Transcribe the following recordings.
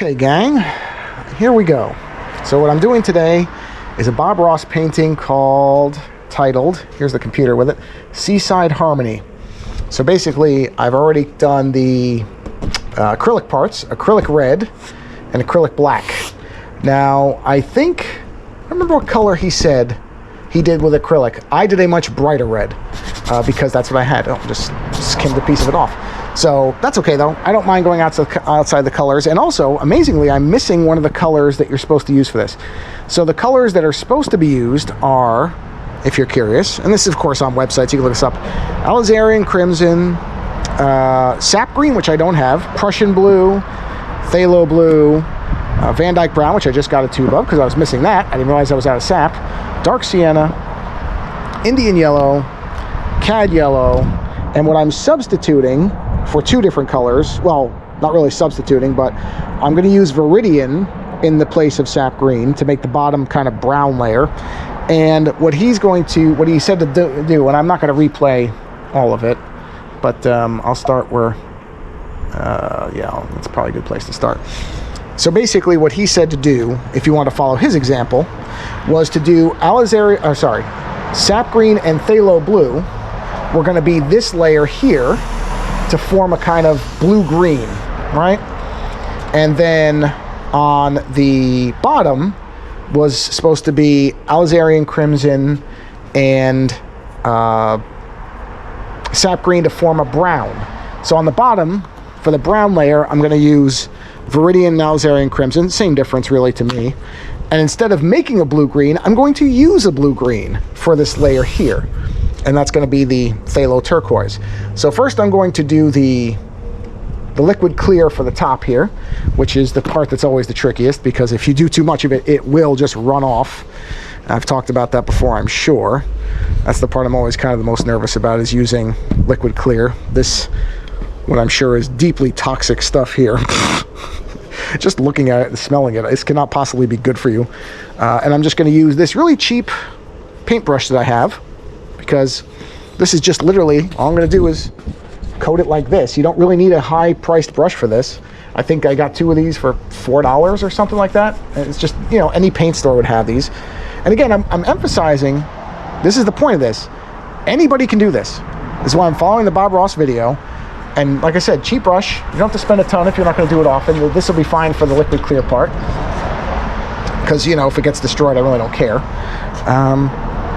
Okay, gang, here we go. So what I'm doing today is a Bob Ross painting titled, here's the computer with it, Seaside Harmony. So basically, I've already done the acrylic parts, acrylic red and acrylic black. Now, I remember what color he said he did with acrylic. I did a much brighter red because that's what I had. Oh, just skimmed a piece of it off. So that's okay though. I don't mind going outside the colors. And also, amazingly, I'm missing one of the colors that you're supposed to use for this. So the colors that are supposed to be used are, if you're curious, and this is of course on websites, you can look this up, Alizarian Crimson, Sap Green, which I don't have, Prussian Blue, Phthalo Blue, Van Dyke Brown, which I just got a tube of because I was missing that. I didn't realize I was out of sap. Dark Sienna, Indian Yellow, Cad Yellow, and what I'm substituting for two different colors, well, not really substituting, but I'm going to use Viridian in the place of Sap Green to make the bottom kind of brown layer. And what he said to do, and I'm not going to replay all of it, but I'll start where, yeah, that's probably a good place to start. So basically what he said to do, if you want to follow his example, was to do Sap Green and Phthalo Blue. We're going to be this layer here to form a kind of blue-green, right? And then on the bottom was supposed to be Alizarian Crimson and Sap Green to form a brown. So on the bottom, for the brown layer, I'm going to use Viridian and Alizarian Crimson, same difference really to me. And instead of making a blue-green, I'm going to use a blue-green for this layer here. And that's going to be the Phthalo Turquoise. So first I'm going to do the liquid clear for the top here, which is the part that's always the trickiest, because if you do too much of it, it will just run off. I've talked about that before, I'm sure. That's the part I'm always kind of the most nervous about, is using liquid clear. This, what I'm sure is deeply toxic stuff here. Just looking at it and smelling it, this cannot possibly be good for you. And I'm just going to use this really cheap paintbrush that I have, because this is just literally, all I'm going to do is coat it like this. You don't really need a high-priced brush for this. I think I got two of these for $4 or something like that. And it's just, you know, any paint store would have these. And again, I'm emphasizing, this is the point of this. Anybody can do this. This is why I'm following the Bob Ross video. And like I said, cheap brush. You don't have to spend a ton if you're not going to do it often. This will be fine for the liquid clear part, because, you know, if it gets destroyed, I really don't care.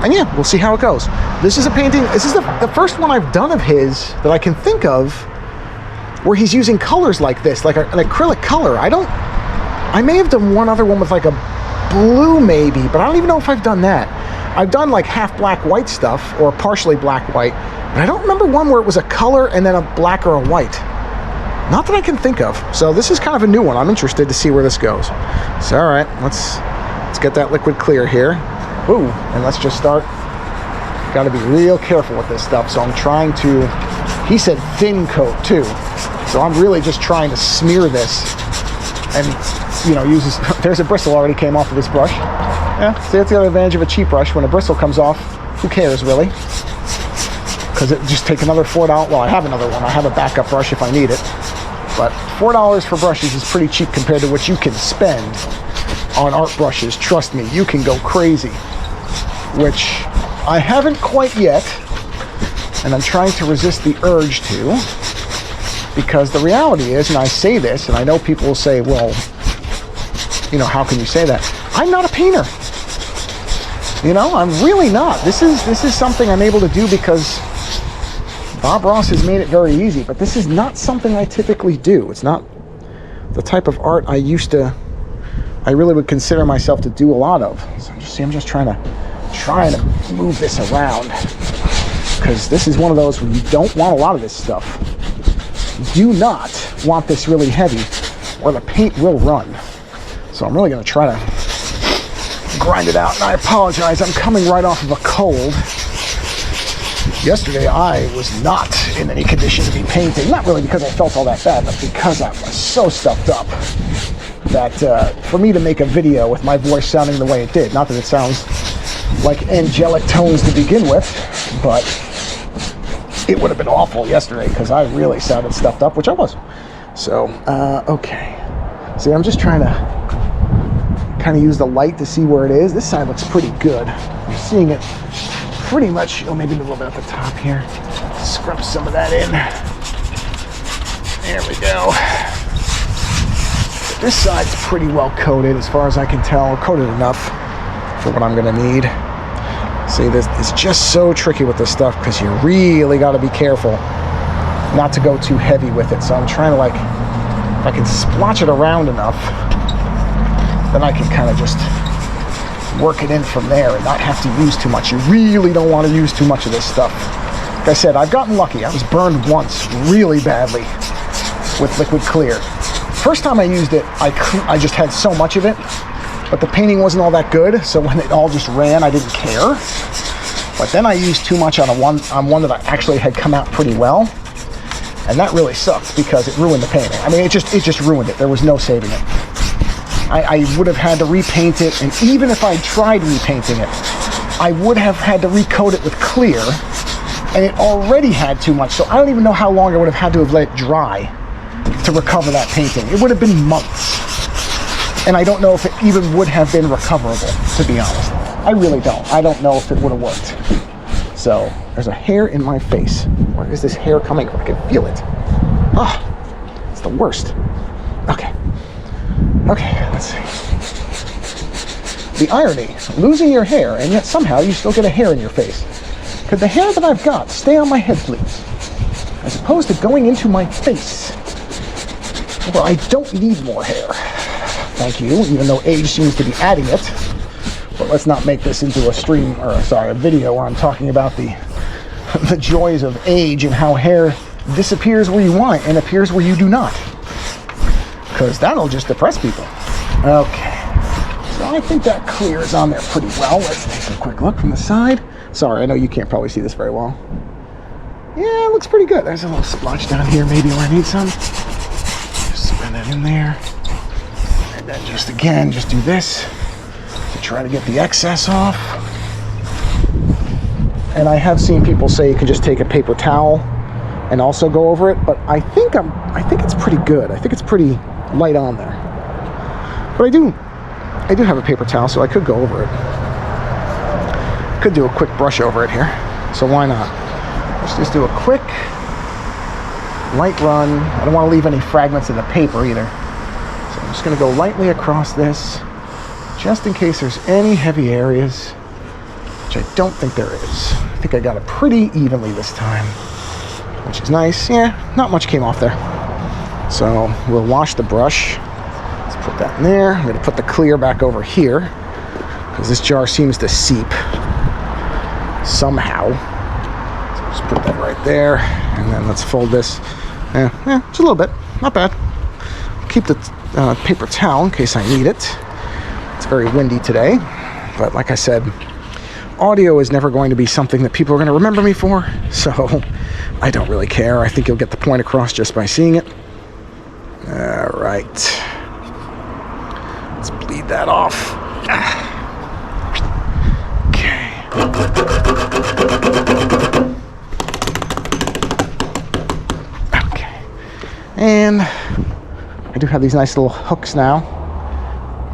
And yeah, we'll see how it goes. This is a painting, this is the first one I've done of his that I can think of where he's using colors like this, like an acrylic color. I may have done one other one with like a blue maybe, but I don't even know if I've done that. I've done like half black white stuff, or partially black white, but I don't remember one where it was a color and then a black or a white. Not that I can think of. So this is kind of a new one. I'm interested to see where this goes. So all right, let's get that liquid clear here. Ooh, and let's just start. Got to be real careful with this stuff. So I'm trying to, he said thin coat too. So I'm really just trying to smear this and, you know, there's a bristle already came off of this brush. Yeah, see, that's the other advantage of a cheap brush. When a bristle comes off, who cares really? Because it just take another $4. Well, I have another one. I have a backup brush if I need it. But $4 for brushes is pretty cheap compared to what you can spend on art brushes. Trust me, you can go crazy. Which I haven't quite yet, and I'm trying to resist the urge to, because the reality is, and I say this, and I know people will say, well, you know, how can you say that? I'm not a painter. You know, I'm really not. This is something I'm able to do because Bob Ross has made it very easy, but this is not something I typically do. It's not the type of art I really would consider myself to do a lot of. So I'm just trying to move this around, because this is one of those where you don't want a lot of this stuff. You do not want this really heavy, or the paint will run. So I'm really going to try to grind it out. And I apologize, I'm coming right off of a cold. Yesterday I was not in any condition to be painting. Not really because I felt all that bad, but because I was so stuffed up that for me to make a video with my voice sounding the way it did, not that it sounds like angelic tones to begin with, but it would have been awful yesterday because I really sounded stuffed up, which I was. So, okay. See, I'm just trying to kind of use the light to see where it is. This side looks pretty good. I'm seeing it pretty much, oh, maybe a little bit at the top here. Scrub some of that in. There we go. This side's pretty well coated as far as I can tell. Coated enough for what I'm gonna need. See, this is just so tricky with this stuff because you really got to be careful not to go too heavy with it. So I'm trying to, like, if I can splotch it around enough, then I can kind of just work it in from there and not have to use too much. You really don't want to use too much of this stuff. Like I said, I've gotten lucky. I was burned once really badly with liquid clear. First time I used it, I just had so much of it, but the painting wasn't all that good, so when it all just ran, I didn't care. But then I used too much on one that I actually had come out pretty well, and that really sucked because it ruined the painting. I mean, it just ruined it. There was no saving it. I would have had to repaint it, and even if I tried repainting it, I would have had to recoat it with clear, and it already had too much, so I don't even know how long I would have had to have let it dry to recover that painting. It would have been months, and I don't know if it even would have been recoverable, to be honest. I really don't. I don't know if it would have worked. So, there's a hair in my face. Where is this hair coming from? I can feel it. Ah, it's the worst. Okay, let's see. The irony, losing your hair, and yet somehow you still get a hair in your face. Could the hair that I've got stay on my head, please? As opposed to going into my face. Well, I don't need more hair. Thank you, even though age seems to be adding it. But let's not make this into a video where I'm talking about the joys of age and how hair disappears where you want it and appears where you do not. Because that'll just depress people. Okay, so I think that clear is on there pretty well. Let's take a quick look from the side. Sorry, I know you can't probably see this very well. Yeah, it looks pretty good. There's a little splotch down here maybe where I need some. Just spread that in there. And then just do this to try to get the excess off. And I have seen people say you can just take a paper towel and also go over it, but I think it's pretty good. I think it's pretty light on there. But I do have a paper towel, so I could go over it. Could do a quick brush over it here, so why not? Let's just do a quick light run. I don't want to leave any fragments of the paper either, so I'm just going to go lightly across this just in case there's any heavy areas, which I don't think there is. I think I got it pretty evenly this time, which is nice. Yeah, not much came off there, so we'll wash the brush. Let's put that in there. I'm going to put the clear back over here because this jar seems to seep somehow. So just put that right there, and then let's fold this. Just a little bit, not bad. Keep the paper towel in case I need it. It's very windy today, but like I said, audio is never going to be something that people are going to remember me for, so I don't really care. I think you'll get the point across just by seeing it. All right, let's bleed that off. Okay, and I do have these nice little hooks now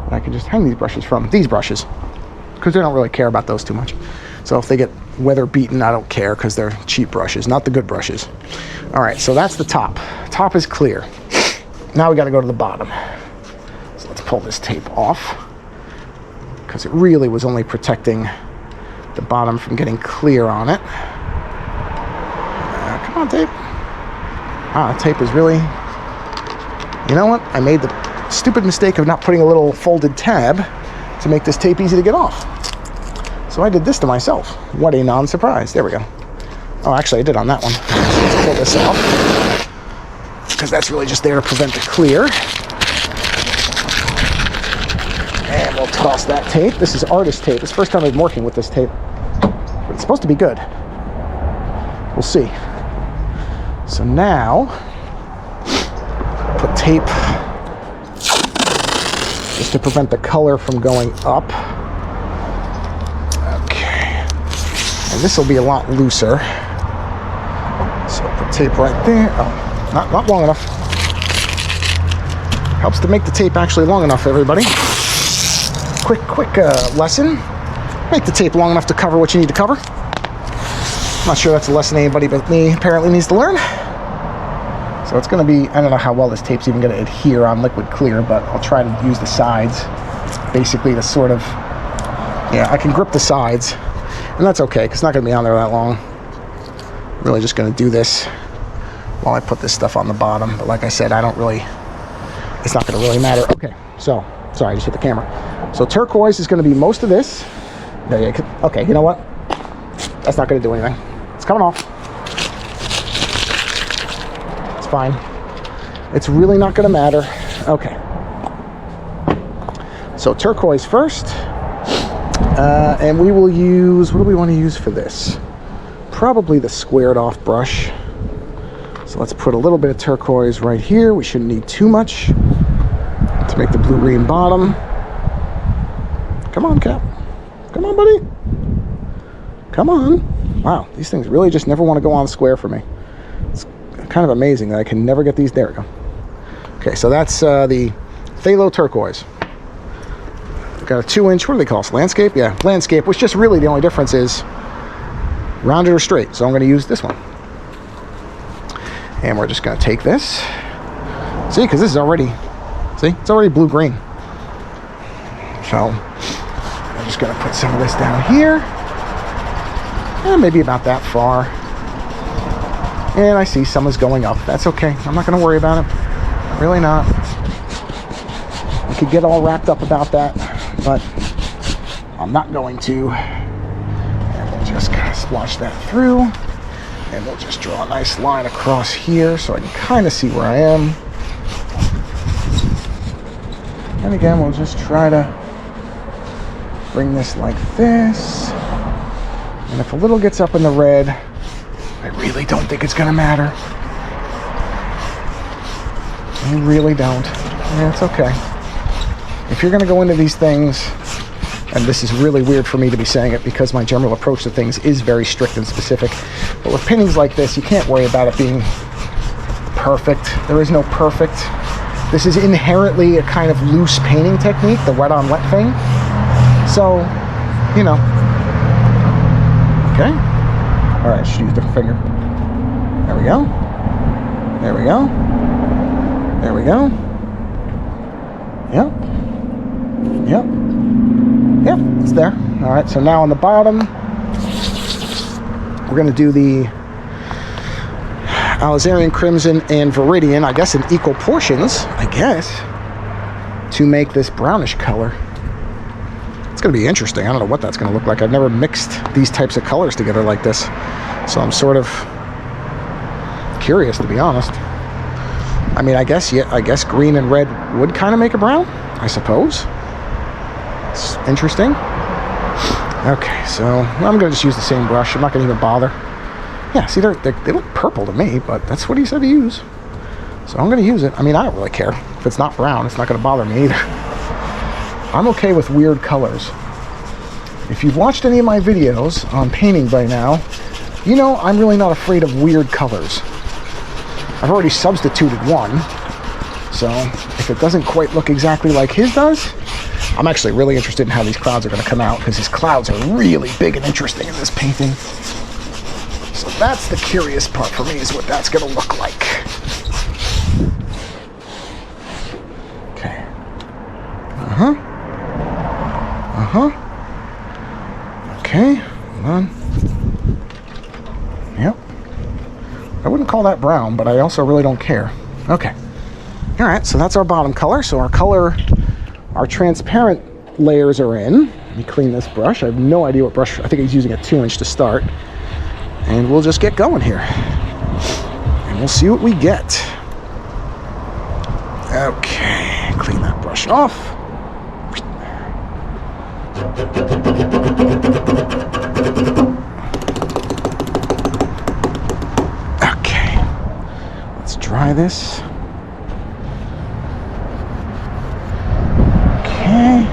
that I can just hang these brushes from. These brushes, because they don't really care about those too much. So if they get weather beaten, I don't care because they're cheap brushes, not the good brushes. All right, so that's the top. Top is clear. Now we got to go to the bottom. So let's pull this tape off because it really was only protecting the bottom from getting clear on it. Come on, tape. Tape is really... You know what? I made the stupid mistake of not putting a little folded tab to make this tape easy to get off. So I did this to myself. What a non-surprise. There we go. Oh, actually, I did on that one. Let's pull this off, because that's really just there to prevent the clear. And we'll toss that tape. This is artist tape. It's the first time I've been working with this tape. But it's supposed to be good. We'll see. So now, put tape just to prevent the color from going up. Okay. And this will be a lot looser. So put tape right there. Oh, not long enough. Helps to make the tape actually long enough, everybody. Quick lesson. Make the tape long enough to cover what you need to cover. I'm not sure that's a lesson anybody but me apparently needs to learn. So it's going to be, I don't know how well this tape's even going to adhere on liquid clear, but I'll try to use the sides. It's basically the sort of, yeah, I can grip the sides, and that's okay, because it's not going to be on there that long. I'm really just going to do this while I put this stuff on the bottom, but like I said, I don't really, it's not going to really matter. Okay, so, sorry, I just hit the camera. So turquoise is going to be most of this. There you go. Okay, you know what? That's not going to do anything. It's coming off. Fine. It's really not going to matter. Okay. So turquoise first. And we will use, what do we want to use for this? Probably the squared off brush. So let's put a little bit of turquoise right here. We shouldn't need too much to make the blue-green bottom. Come on, Cap. Come on, buddy. Come on. Wow, these things really just never want to go on square for me. Kind of amazing that I can never get these. There we go. Okay, so that's the phthalo turquoise. Got a 2-inch, what do they call this? Landscape? Yeah, landscape, which just really the only difference is rounded or straight. So I'm going to use this one. And we're just going to take this. See, because this is already, see, it's already blue-green. So I'm just going to put some of this down here. And maybe about that far. And I see some is going up. That's okay. I'm not going to worry about it. Really not. I could get all wrapped up about that, but I'm not going to. And we'll just kind of splotch that through. And we'll just draw a nice line across here so I can kind of see where I am. And again, we'll just try to bring this like this. And if a little gets up in the red, I really don't think it's gonna matter. I really don't. Yeah, it's okay. If you're gonna go into these things, and this is really weird for me to be saying it because my general approach to things is very strict and specific, but with paintings like this, you can't worry about it being perfect. There is no perfect. This is inherently a kind of loose painting technique, the wet on wet thing. So, you know. Okay. All right, I should use a different finger. There we go. There we go. There we go. Yep. Yep. Yep, it's there. All right, so now on the bottom, we're going to do the alizarin crimson and viridian, I guess in equal portions, I guess, to make this brownish color. It's going to be interesting. I don't know what that's going to look like. I've never mixed these types of colors together like this. So I'm sort of curious, to be honest. I mean, I guess green and red would kind of make a brown, I suppose. It's interesting. Okay, so I'm going to just use the same brush. I'm not going to even bother. Yeah, see, they look purple to me, but that's what he said to use. So I'm going to use it. I mean, I don't really care. If it's not brown, it's not going to bother me either. I'm okay with weird colors. If you've watched any of my videos on painting by now, you know I'm really not afraid of weird colors. I've already substituted one, so if it doesn't quite look exactly like his does, I'm actually really interested in how these clouds are going to come out, because his clouds are really big and interesting in this painting. So that's the curious part for me, is what that's going to look like. Okay. Okay, hold on. Yep. I wouldn't call that brown, but I also really don't care. Okay. All right, so that's our bottom color. So our transparent layers are in. Let me clean this brush. I have no idea what brush. I think he's using a 2-inch to start. And we'll just get going here. And we'll see what we get. Okay, clean that brush off. Okay, let's dry this. Okay,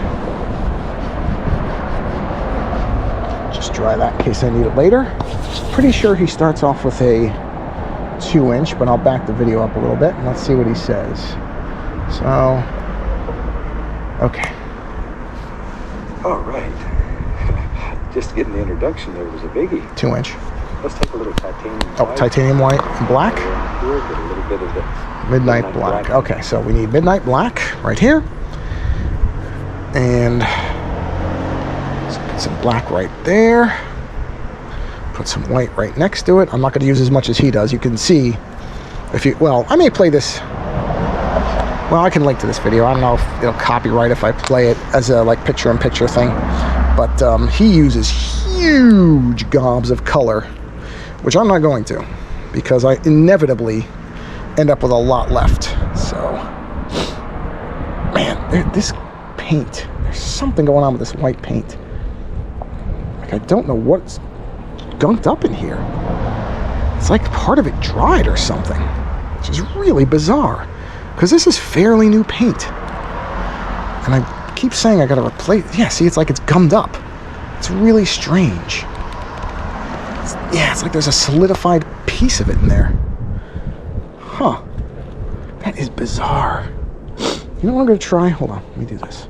just dry that in case I need it later. Pretty sure he starts off with a 2-inch, but I'll back the video up a little bit and let's see what he says. So, okay. All right. Just getting the introduction there was a biggie. 2-inch. Let's take a little titanium white. Oh, titanium white and black. Here, get a little bit of the Midnight black. Okay, so we need midnight black right here. And let's put some black right there. Put some white right next to it. I'm not going to use as much as he does. You can see if you, well, I may play this. Well, I can link to this video. I don't know if it'll copyright if I play it as a like picture-in-picture thing. But he uses huge gobs of color, which I'm not going to, because I inevitably end up with a lot left. So, man, this paint, there's something going on with this white paint. Like, I don't know what's gunked up in here. It's like part of it dried or something, which is really bizarre, because this is fairly new paint. And I keep saying I gotta replace, yeah, see, it's like it's gummed up. It's really strange. It's like there's a solidified piece of it in there. Huh. That is bizarre. You know what I'm gonna try? Hold on, let me do this.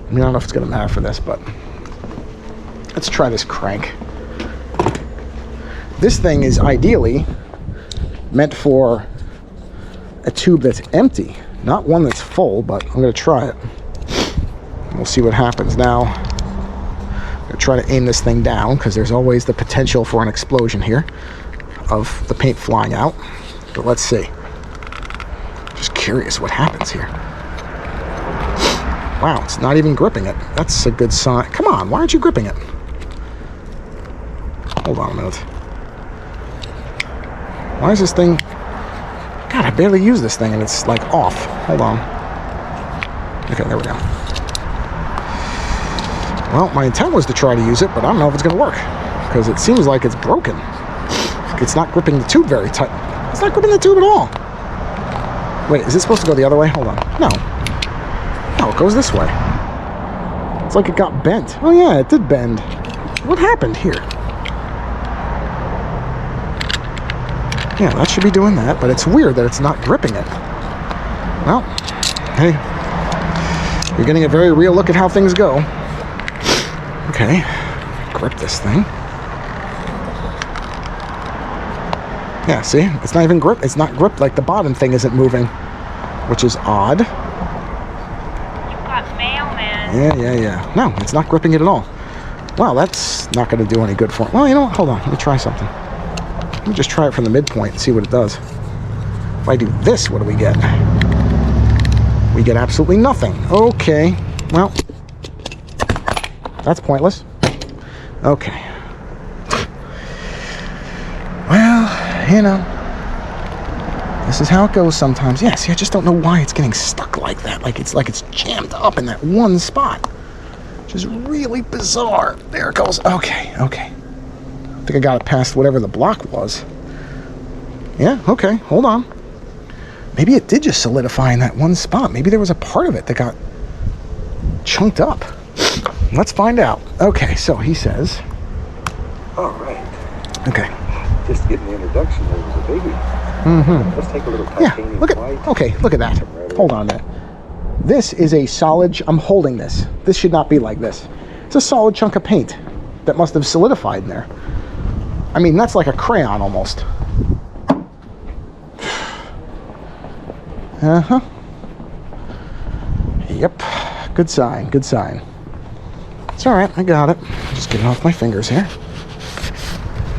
I mean, I don't know if it's gonna matter for this, but let's try this crank. This thing is ideally meant for a tube that's empty, not one that's full, but I'm gonna try it. We'll see what happens now. I'm gonna try to aim this thing down, because there's always the potential for an explosion here of the paint flying out. But let's see. Just curious what happens here. Wow, it's not even gripping it. That's a good sign. Come on, why aren't you gripping it? Hold on a minute. Why is this thing... God, I barely use this thing and it's like off. Hold on. Okay, there we go. Well, my intent was to try to use it, but I don't know if it's going to work, because it seems like it's broken. It's not gripping the tube very tight. It's not gripping the tube at all. Wait, is it supposed to go the other way? Hold on. No. No, it goes this way. It's like it got bent. Oh yeah, it did bend. What happened here? Yeah, that should be doing that, but it's weird that it's not gripping it. Well, hey, you're getting a very real look at how things go. Okay, grip this thing. Yeah, see? It's not even gripped. It's not gripped, like the bottom thing isn't moving, which is odd. You've got mail, man. Yeah. No, it's not gripping it at all. Well, that's not going to do any good for it. Well, you know what? Hold on. Let me try something. Let me just try it from the midpoint and see what it does. If I do this, what do we get? We get absolutely nothing. Okay. Well, that's pointless. Okay. Well, you know, this is how it goes sometimes. Yeah, see, I just don't know why it's getting stuck like that. Like it's jammed up in that one spot. Which is really bizarre. There it goes. Okay. I think I got it past whatever the block was. Yeah, okay, hold on. Maybe it did just solidify in that one spot. Maybe there was a part of it that got chunked up. Let's find out. Okay, so he says. All right. Okay. Just getting the introduction there was a biggie. Mm-hmm. Let's take a little titanium look at, white. okay, look at that. Hold on a minute. This is a solid, I'm holding this. This should not be like this. It's a solid chunk of paint that must have solidified in there. I mean, that's like a crayon almost. Uh-huh. Yep. Good sign. It's all right. I got it. Just get it off my fingers here.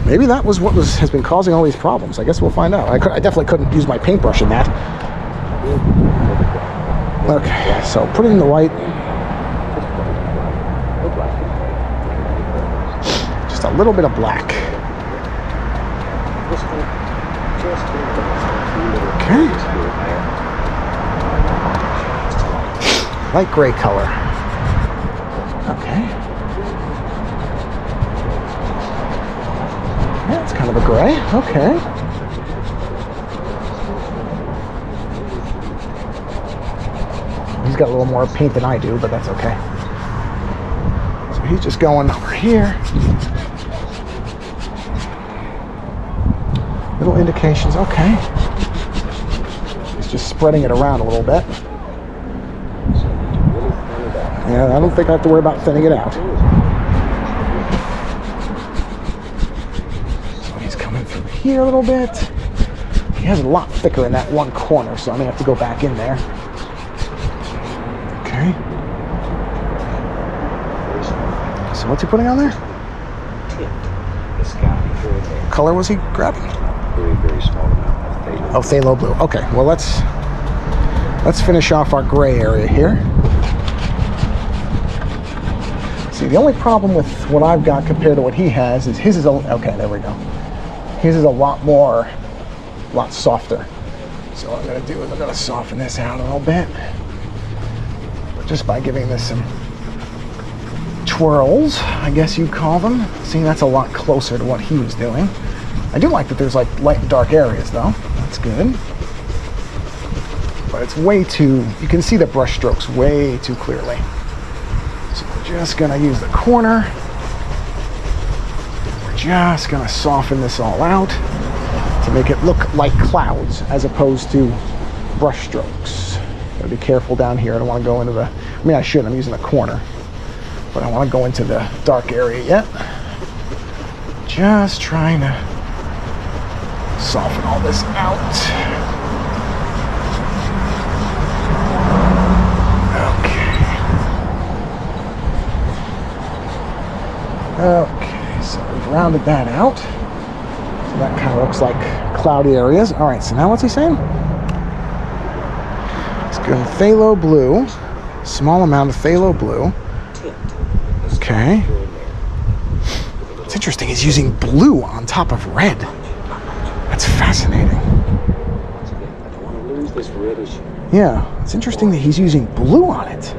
Maybe that was what has been causing all these problems. I guess we'll find out. I definitely couldn't use my paintbrush in that. Okay, so put it in the white. Just a little bit of black. Okay. Light gray color. Okay. Yeah, it's kind of a gray. Okay. He's got a little more paint than I do, but that's okay. So he's just going over here. Little indications. Okay. He's just spreading it around a little bit. Yeah, I don't think I have to worry about thinning it out. So he's coming through here a little bit. He has a lot thicker in that one corner, so I'm gonna have to go back in there. Okay. So what's he putting on there? What color was he grabbing? Very, very small amount of phthalo. Oh, phthalo blue. Okay, well let's finish off our gray area here. See, the only problem with what I've got compared to what he has is his is okay, there we go. His is a lot softer. So what I'm gonna do is I'm gonna soften this out a little bit. Just by giving this some twirls, I guess you'd call them. See, that's a lot closer to what he was doing. I do like that there's like light and dark areas though. That's good. But it's way too, you can see the brush strokes way too clearly. So we're just gonna use the corner. We're just gonna soften this all out to make it look like clouds as opposed to brush strokes. Gotta be careful down here. I don't want to go into the, I mean I should, I'm using the corner, but I want to go into the dark area yet. Just trying to soften all this out. Okay, so we've rounded that out. So that kind of looks like cloudy areas. All right, so now what's he saying? It's good. Phthalo blue, small amount of phthalo blue. Okay. It's interesting, he's using blue on top of red. That's fascinating. Yeah, it's interesting that he's using blue on it.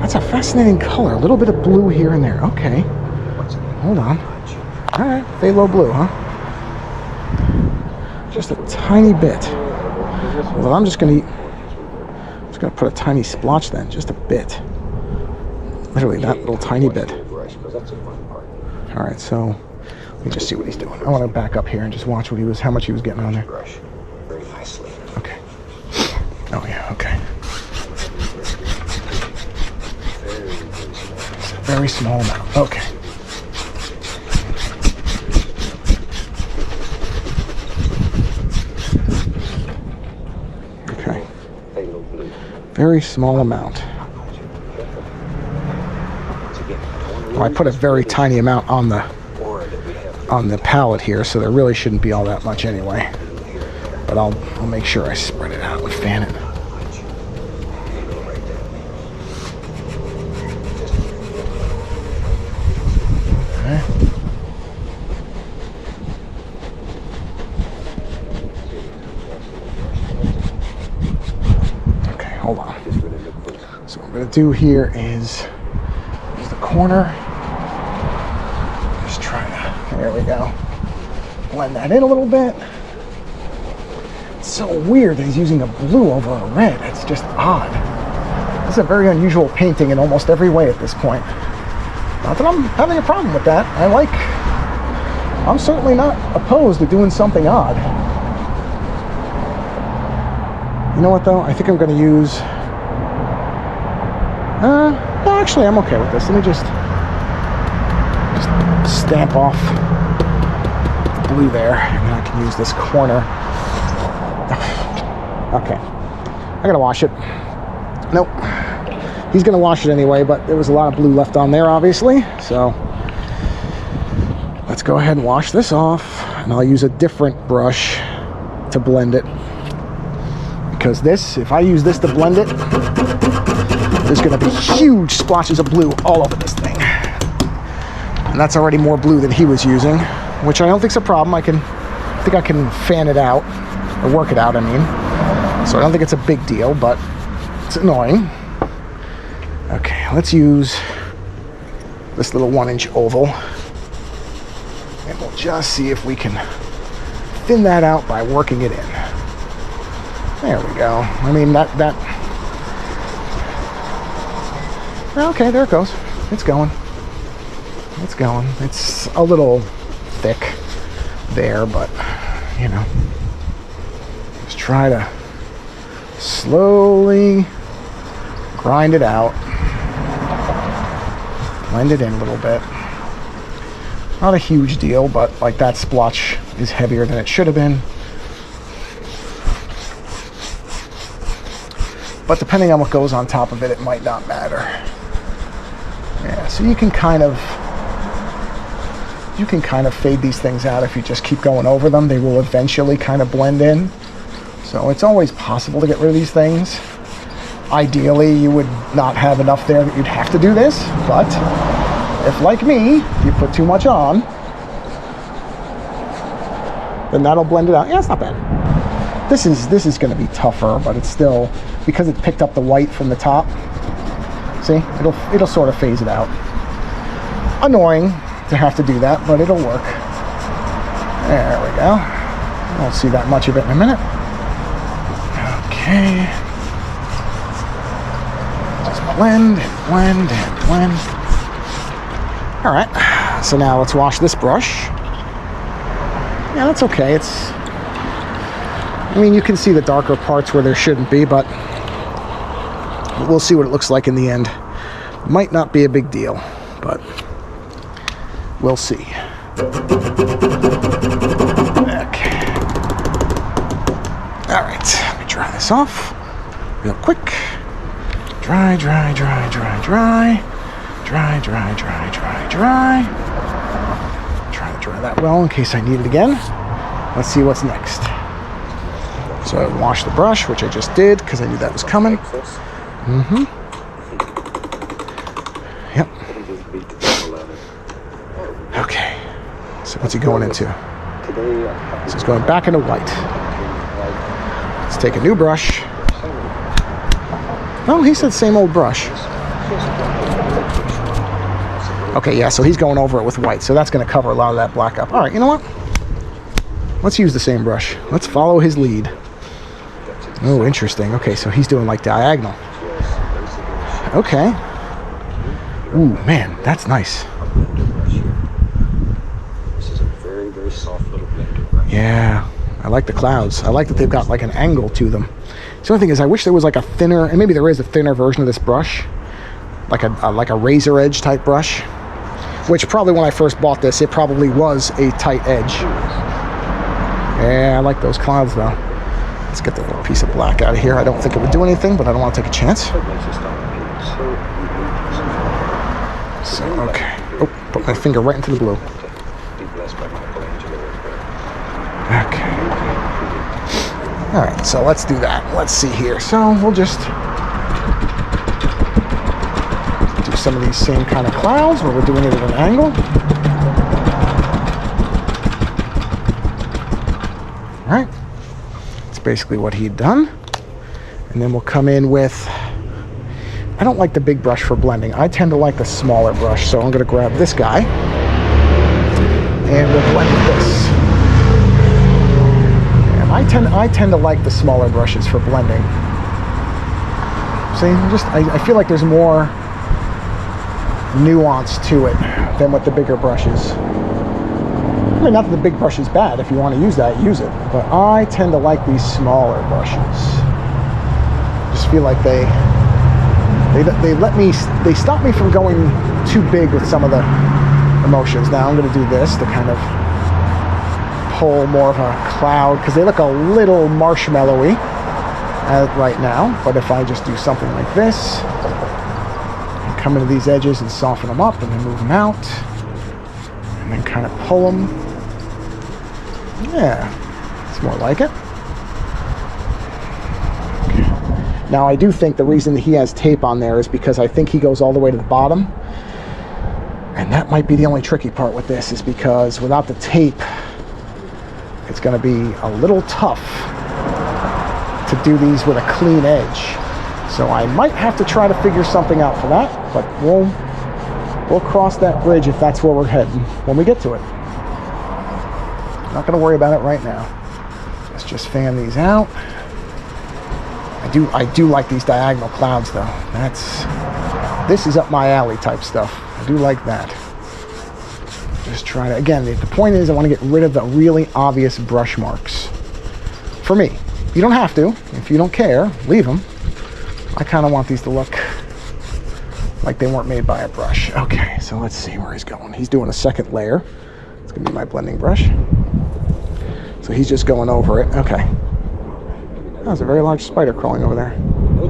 That's a fascinating color. A little bit of blue here and there. Okay. Hold on. All right, phthalo blue, huh? Just a tiny bit. Well, I'm just gonna put a tiny splotch then, just a bit. Literally that little tiny bit. All right, so let me just see what he's doing. I want to back up here and just watch how much he was getting on there. Okay. Oh yeah. Okay. Very small amount. Okay. Okay. Very small amount. Well, I put a very tiny amount on the palette here, so there really shouldn't be all that much anyway. But I'll make sure I spread it out and fan it. Okay, hold on. So what I'm going to do here is use the corner. Just try to, there we go. Blend that in a little bit. It's so weird that he's using a blue over a red. It's just odd. This is a very unusual painting in almost every way at this point. Not that I'm having a problem with that. I'm certainly not opposed to doing something odd. You know what though? I think I'm going to use... no, actually I'm okay with this. Let me just stamp off the blue there, and then I can use this corner. Okay. I gotta wash it. Nope. He's going to wash it anyway, but there was a lot of blue left on there, obviously. So let's go ahead and wash this off. And I'll use a different brush to blend it. Because this, if I use this to blend it, there's going to be huge splotches of blue all over this thing. And that's already more blue than he was using, which I don't think is a problem. I think I can fan it out, or work it out, I mean. So I don't think it's a big deal, but it's annoying. Okay, let's use this little 1-inch oval, and we'll just see if we can thin that out by working it in. There we go. I mean, okay, there it goes. It's going. It's going. It's a little thick there, but, you know, just try to slowly grind it out. Blend it in a little bit. Not a huge deal, but like that splotch is heavier than it should have been. But depending on what goes on top of it, it might not matter. Yeah, so you can kind of fade these things out if you just keep going over them. They will eventually kind of blend in. So it's always possible to get rid of these things. Ideally, you would not have enough there that you'd have to do this, but if, like me, you put too much on, then that'll blend it out. Yeah, it's not bad. This is going to be tougher, but it's still, because it picked up the white from the top. See, it'll sort of phase it out. Annoying to have to do that, but it'll work. There we go. Won't see that much of it in a minute. Okay. Just blend and blend and blend. All right. So now let's wash this brush. Yeah, that's okay. I mean, you can see the darker parts where there shouldn't be, but we'll see what it looks like in the end. Might not be a big deal, but we'll see. Okay. All right, let me dry this off real quick. Dry, dry, dry, dry, dry. Dry, dry, dry, dry, dry. Try to dry that well in case I need it again. Let's see what's next. So I wash the brush, which I just did because I knew that was coming. Mm-hmm. Yep. Okay. So what's he going into? So he's going back into white. Let's take a new brush. Oh, he said same old brush. Okay, yeah, so he's going over it with white, so that's going to cover a lot of that black up. All right, you know what? Let's use the same brush. Let's follow his lead. Oh, interesting. Okay, so he's doing like diagonal. Okay. Ooh, man, that's nice. This is a very, very soft little blender. Yeah, I like the clouds. I like that they've got like an angle to them. The only thing is, I wish there was like a thinner, and maybe there is a thinner version of this brush, like a razor edge type brush. Which probably when I first bought this, it probably was a tight edge. Yeah, I like those clouds though. Let's get the little piece of black out of here. I don't think it would do anything, but I don't want to take a chance. So, okay. Oh, put my finger right into the blue. Okay. All right, so let's do that. Let's see here. So we'll just do some of these same kind of clouds where we're doing it at an angle. All right. That's basically what he'd done. And then we'll come in with, I don't like the big brush for blending. I tend to like the smaller brush. So I'm going to grab this guy and we'll blend with this. And I tend to like the smaller brushes for blending. See, I feel like there's more nuance to it than with the bigger brushes. I mean, not that the big brush is bad. If you want to use that, use it. But I tend to like these smaller brushes. Just feel like they stop me from going too big with some of the emotions. Now I'm going to do this to kind of pull more of a cloud because they look a little marshmallowy right now. But if I just do something like this, and come into these edges and soften them up and then move them out, and then kind of pull them. Yeah, it's more like it. Okay. Now I do think the reason that he has tape on there is because I think he goes all the way to the bottom. And that might be the only tricky part with this, is because without the tape, it's going to be a little tough to do these with a clean edge. So I might have to try to figure something out for that, but we'll cross that bridge if that's where we're heading when we get to it. Not going to worry about it right now. Let's just fan these out. I do like these diagonal clouds though. This is up my alley type stuff. I do like that. Just try to, again, the point is I want to get rid of the really obvious brush marks. For me. You don't have to. If you don't care, leave them. I kind of want these to look like they weren't made by a brush. Okay, so let's see where he's going. He's doing a second layer. It's gonna be my blending brush. So he's just going over it. Okay. Oh, there's a very large spider crawling over there.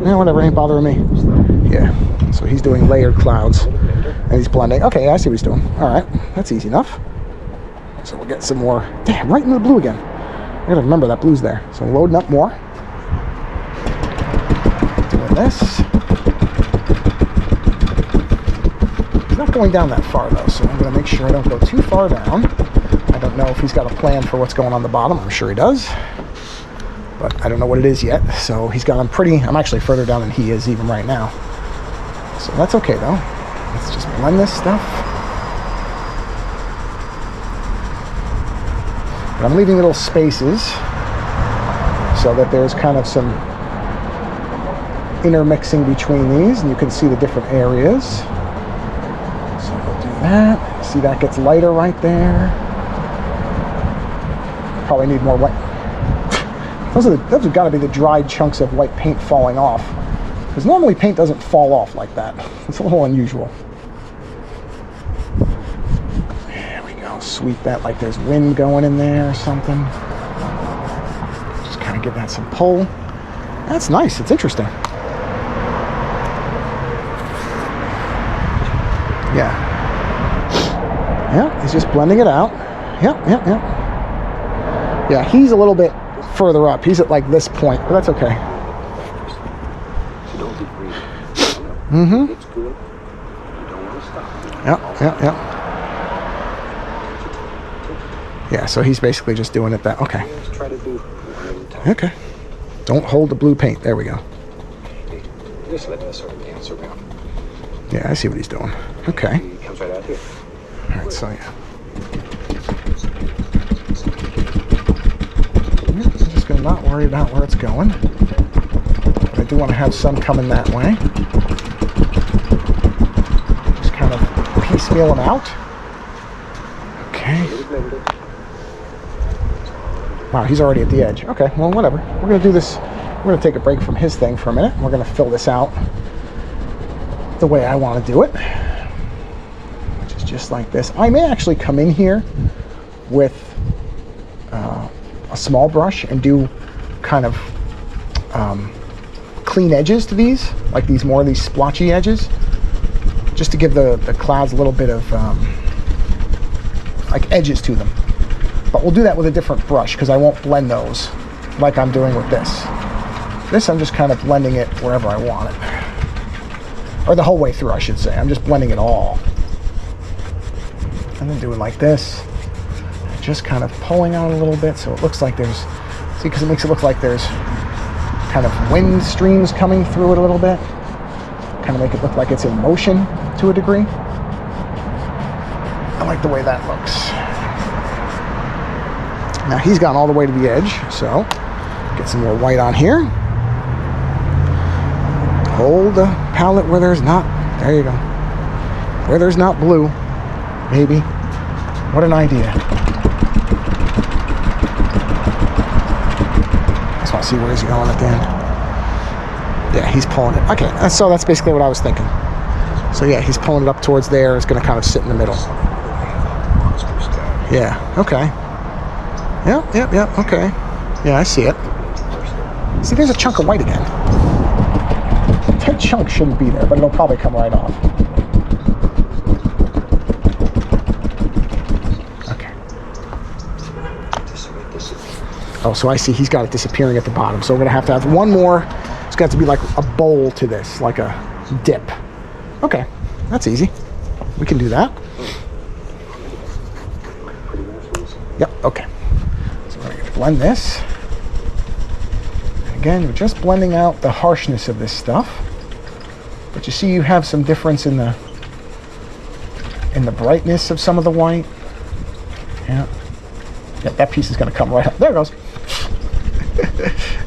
Yeah, whatever, ain't bothering me. Yeah, so he's doing layered clouds and he's blending. Okay, I see what he's doing. All right, that's easy enough. So we'll get some more. Damn, right into the blue again. I gotta remember that blue's there. So loading up more. Doing this. He's not going down that far though, so I'm gonna make sure I don't go too far down. I don't know if he's got a plan for what's going on the bottom. I'm sure he does. But I don't know what it is yet. So he's got, I'm actually further down than he is even right now. So that's okay though. Let's just blend this stuff. But I'm leaving little spaces so that there's kind of some intermixing between these, and you can see the different areas. So we'll do that. See, that gets lighter right there. Probably need more white. Those have got to be the dried chunks of white paint falling off. Because normally paint doesn't fall off like that. It's a little unusual. There we go. Sweep that like there's wind going in there or something. Just kind of give that some pull. That's nice. It's interesting. Yeah. Yeah, he's just blending it out. Yep. Yeah, he's a little bit further up. He's at like this point, but that's okay. Mm-hmm. It's good. You don't want to stop. Yep. Yeah, so he's basically just doing it that. Okay. Let's try to do one at a time. Okay. Don't hold the blue paint. There we go. Just let us sort of dance around. Yeah, I see what he's doing. Okay. He comes right out here. All right, so yeah. I'm just going to not worry about where it's going. But I do want to have some coming that way. Just kind of piecemeal them out. Okay. Wow, he's already at the edge. Okay, well, whatever. We're going to do this. We're going to take a break from his thing for a minute. We're going to fill this out the way I want to do it, which is just like this. I may actually come in here with a small brush and do kind of clean edges to these, like these splotchy edges, just to give the clouds a little bit of like edges to them. But we'll do that with a different brush because I won't blend those like I'm doing with this. This I'm just kind of blending it wherever I want it. Or the whole way through, I should say. I'm just blending it all. And then doing like this. Just kind of pulling out a little bit so it looks like there's, see, because it makes it look like there's kind of wind streams coming through it a little bit. Kind of make it look like it's in motion to a degree. I like the way that looks. Now he's gone all the way to the edge, so get some more white on here. Hold the palette where there's not, there you go. Where there's not blue, maybe. What an idea. I just want to see where he's going at the end. Yeah, he's pulling it. Okay, so that's basically what I was thinking. So yeah, he's pulling it up towards there. It's going to kind of sit in the middle. Yeah, okay. Yep, okay. Yeah, I see it. See, there's a chunk of white again. That chunk shouldn't be there, but it'll probably come right off. Okay. Oh, so I see he's got it disappearing at the bottom. So we're going to have one more. It's got to be like a bowl to this, like a dip. Okay, that's easy. We can do that. Yep, okay. So we're going to blend this. Again, we're just blending out the harshness of this stuff. But you see you have some difference in the brightness of some of the white. Yeah. Yeah, that piece is going to come right up. There it goes.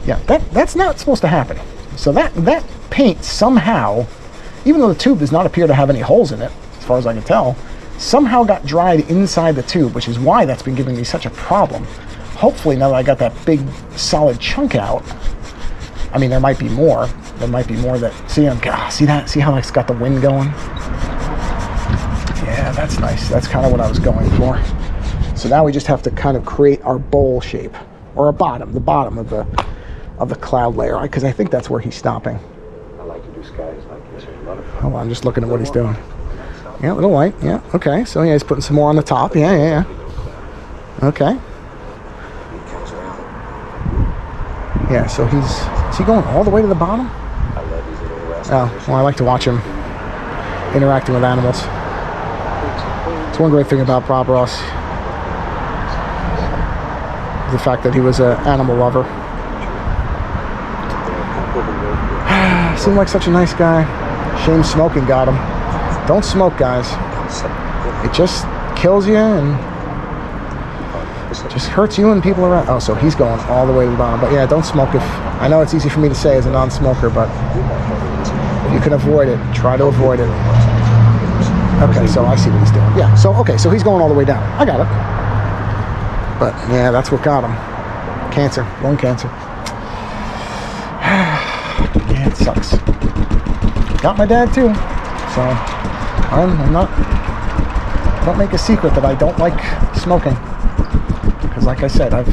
Yeah, that's not supposed to happen. So that paint somehow, even though the tube does not appear to have any holes in it, as far as I can tell, somehow got dried inside the tube, which is why that's been giving me such a problem. hopefully now that I got that big solid chunk out, I mean, there might be more. There might be more that, see that? See how it's got the wind going? Yeah, that's nice. That's kind of what I was going for. So now we just have to kind of create our bowl shape, or a bottom, the bottom of the cloud layer, because I think that's where he's stopping. I like to do skies like this. A lot of fun. Hold on, I'm just looking at what he's doing. Yeah, a little light. Yeah, okay. So yeah, he's putting some more on the top. Yeah. Okay. Yeah, so is he going all the way to the bottom? I love these little rascals. Oh, well, I like to watch him interacting with animals. It's one great thing about Bob Ross. The fact that he was an animal lover. Seemed like such a nice guy. Shame smoking got him. Don't smoke, guys. It just kills you and just hurts you and people around. Oh, so he's going all the way to the bottom. But yeah, don't smoke. I know it's easy for me to say as a non-smoker, but if you can avoid it, try to avoid it. Okay, so I see what he's doing. Yeah, so he's going all the way down. I got it. But yeah, that's what got him. Cancer, lung cancer. Yeah, it sucks. Got my dad too. So I'm not. Don't make a secret that I don't like smoking. Because like I said, I've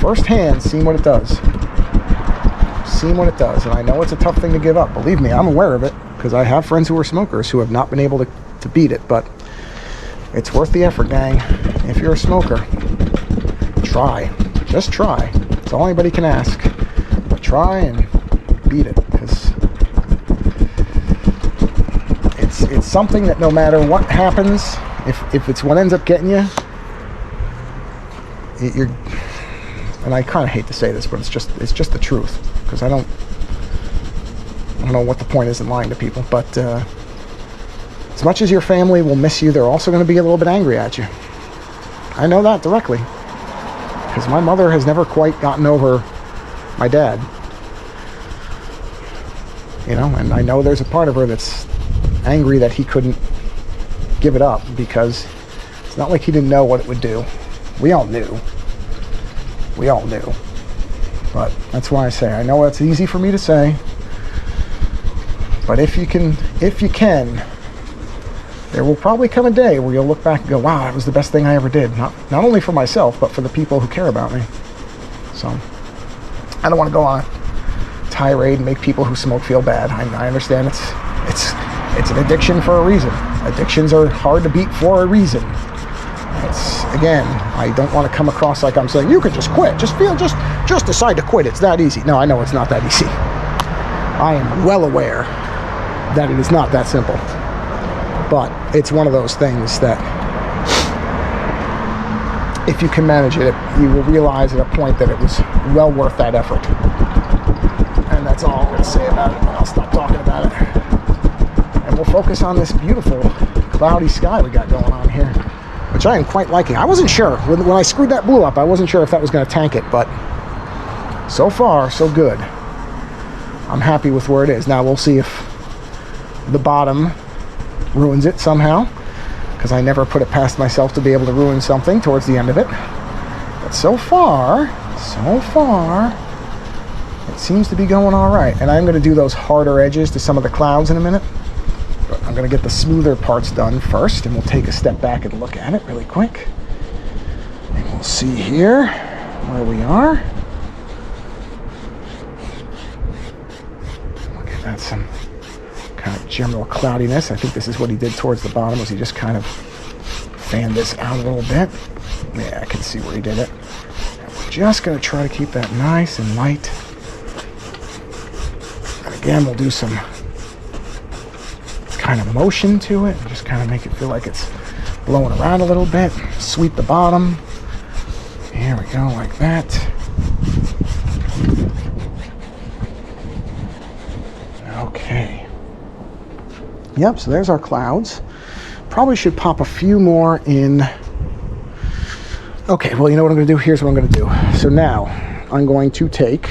firsthand seen what it does. And I know it's a tough thing to give up. Believe me, I'm aware of it. Because I have friends who are smokers who have not been able to beat it. But it's worth the effort, gang. If you're a smoker, try. Just try. It's all anybody can ask. But try and beat it. Because it's something that no matter what happens, if it's what ends up getting you, you're, and I kind of hate to say this, but it's just the truth, because I don't know what the point is in lying to people, but as much as your family will miss you, they're also going to be a little bit angry at you. I know that directly, because my mother has never quite gotten over my dad, and I know there's a part of her that's angry that he couldn't give it up, because it's not like he didn't know what it would do. We all knew. But that's why I say, I know it's easy for me to say, but if you can, there will probably come a day where you'll look back and go, wow, that was the best thing I ever did. Not only for myself, but for the people who care about me. So, I don't want to go on a tirade and make people who smoke feel bad. I understand it's an addiction for a reason. Addictions are hard to beat for a reason. Again, I don't want to come across like I'm saying, you can just quit. Just decide to quit. It's that easy. No, I know it's not that easy. I am well aware that it is not that simple. But it's one of those things that if you can manage it, you will realize at a point that it was well worth that effort. And that's all I'm going to say about it. I'll stop talking about it. And we'll focus on this beautiful cloudy sky we got going on here, which I am quite liking. I wasn't sure. When I screwed that blue up, I wasn't sure if that was going to tank it, but so far, so good. I'm happy with where it is. Now, we'll see if the bottom ruins it somehow, because I never put it past myself to be able to ruin something towards the end of it. But so far, it seems to be going all right. And I'm going to do those harder edges to some of the clouds in a minute. But I'm going to get the smoother parts done first, and we'll take a step back and look at it really quick. And we'll see here where we are. Look at that, some kind of general cloudiness. I think this is what he did towards the bottom, was he just kind of fanned this out a little bit. Yeah, I can see where he did it. And we're just going to try to keep that nice and light. And again, we'll do some kind of motion to it, and just kind of make it feel like it's blowing around a little bit. Sweep the bottom. Here we go, like that. Okay. Yep, so there's our clouds. Probably should pop a few more in. Okay, well, you know what I'm going to do? Here's what I'm going to do. So now, I'm going to take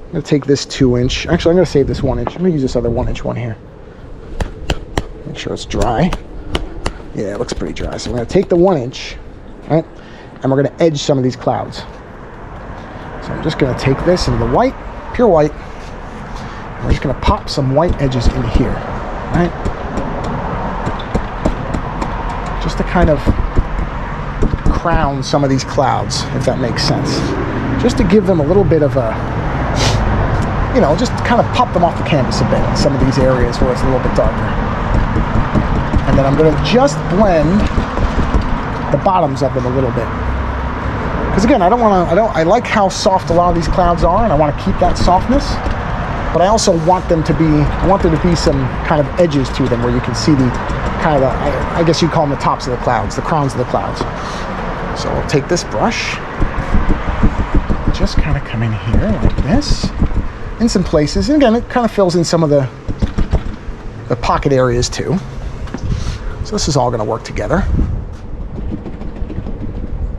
I'm going to take this 2-inch. Actually, I'm going to save this 1-inch. I'm going to use this other 1-inch one here. Make sure it's dry. Yeah, it looks pretty dry. So we're going to take the 1 inch, right, and we're going to edge some of these clouds. So I'm just going to take this into the white, pure white. And we're just going to pop some white edges in here, right? Just to kind of crown some of these clouds, if that makes sense. Just to give them a little bit of a, you know, just kind of pop them off the canvas a bit in some of these areas where it's a little bit darker. And then I'm going to just blend the bottoms of them a little bit. Because again, I like how soft a lot of these clouds are, and I want to keep that softness. But I also want there to be some kind of edges to them where you can see the kind of, I guess you call them the tops of the clouds, the crowns of the clouds. So I'll take this brush, just kind of come in here like this, in some places. And again, it kind of fills in some of the pocket areas too. So this is all going to work together.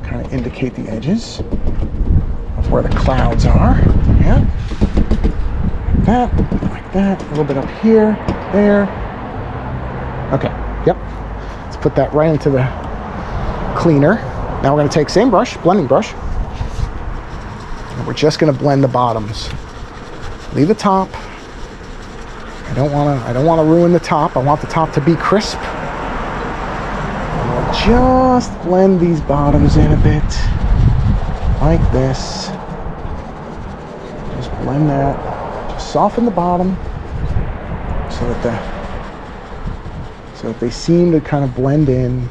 Kind of indicate the edges of where the clouds are. Yeah. Like that, a little bit up here, there. Okay, yep. Let's put that right into the cleaner. Now we're going to take same brush, blending brush, and we're just going to blend the bottoms. Leave the top. I don't want to ruin the top. I want the top to be crisp. And we'll just blend these bottoms in a bit, like this. Just blend that. Just soften the bottom so that they seem to kind of blend in.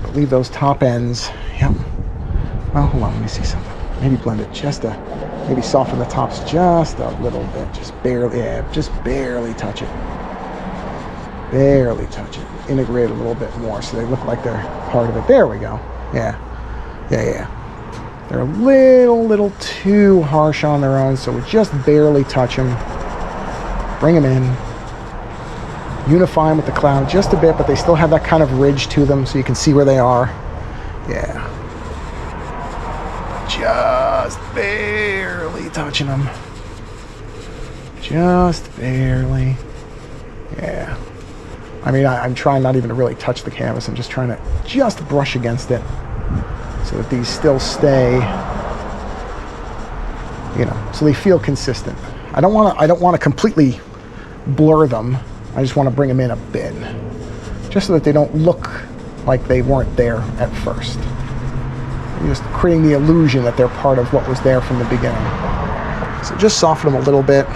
But leave those top ends. Yep. Well, hold on. Let me see something. Maybe blend it maybe soften the tops just a little bit. Just barely. Yeah, just barely touch it. Barely touch it. Integrate a little bit more so they look like they're part of it. There we go. Yeah. They're a little too harsh on their own, so we just barely touch them. Bring them in. Unify them with the cloud just a bit, but they still have that kind of ridge to them, so you can see where they are. Yeah. Just barely touching them. Just barely. Yeah. I mean, I'm trying not even to really touch the canvas. I'm just trying to just brush against it so that these still stay, you know, so they feel consistent. I don't want to completely blur them. I just want to bring them in a bit, just so that they don't look like they weren't there at first. You're just creating the illusion that they're part of what was there from the beginning. So just soften them a little bit,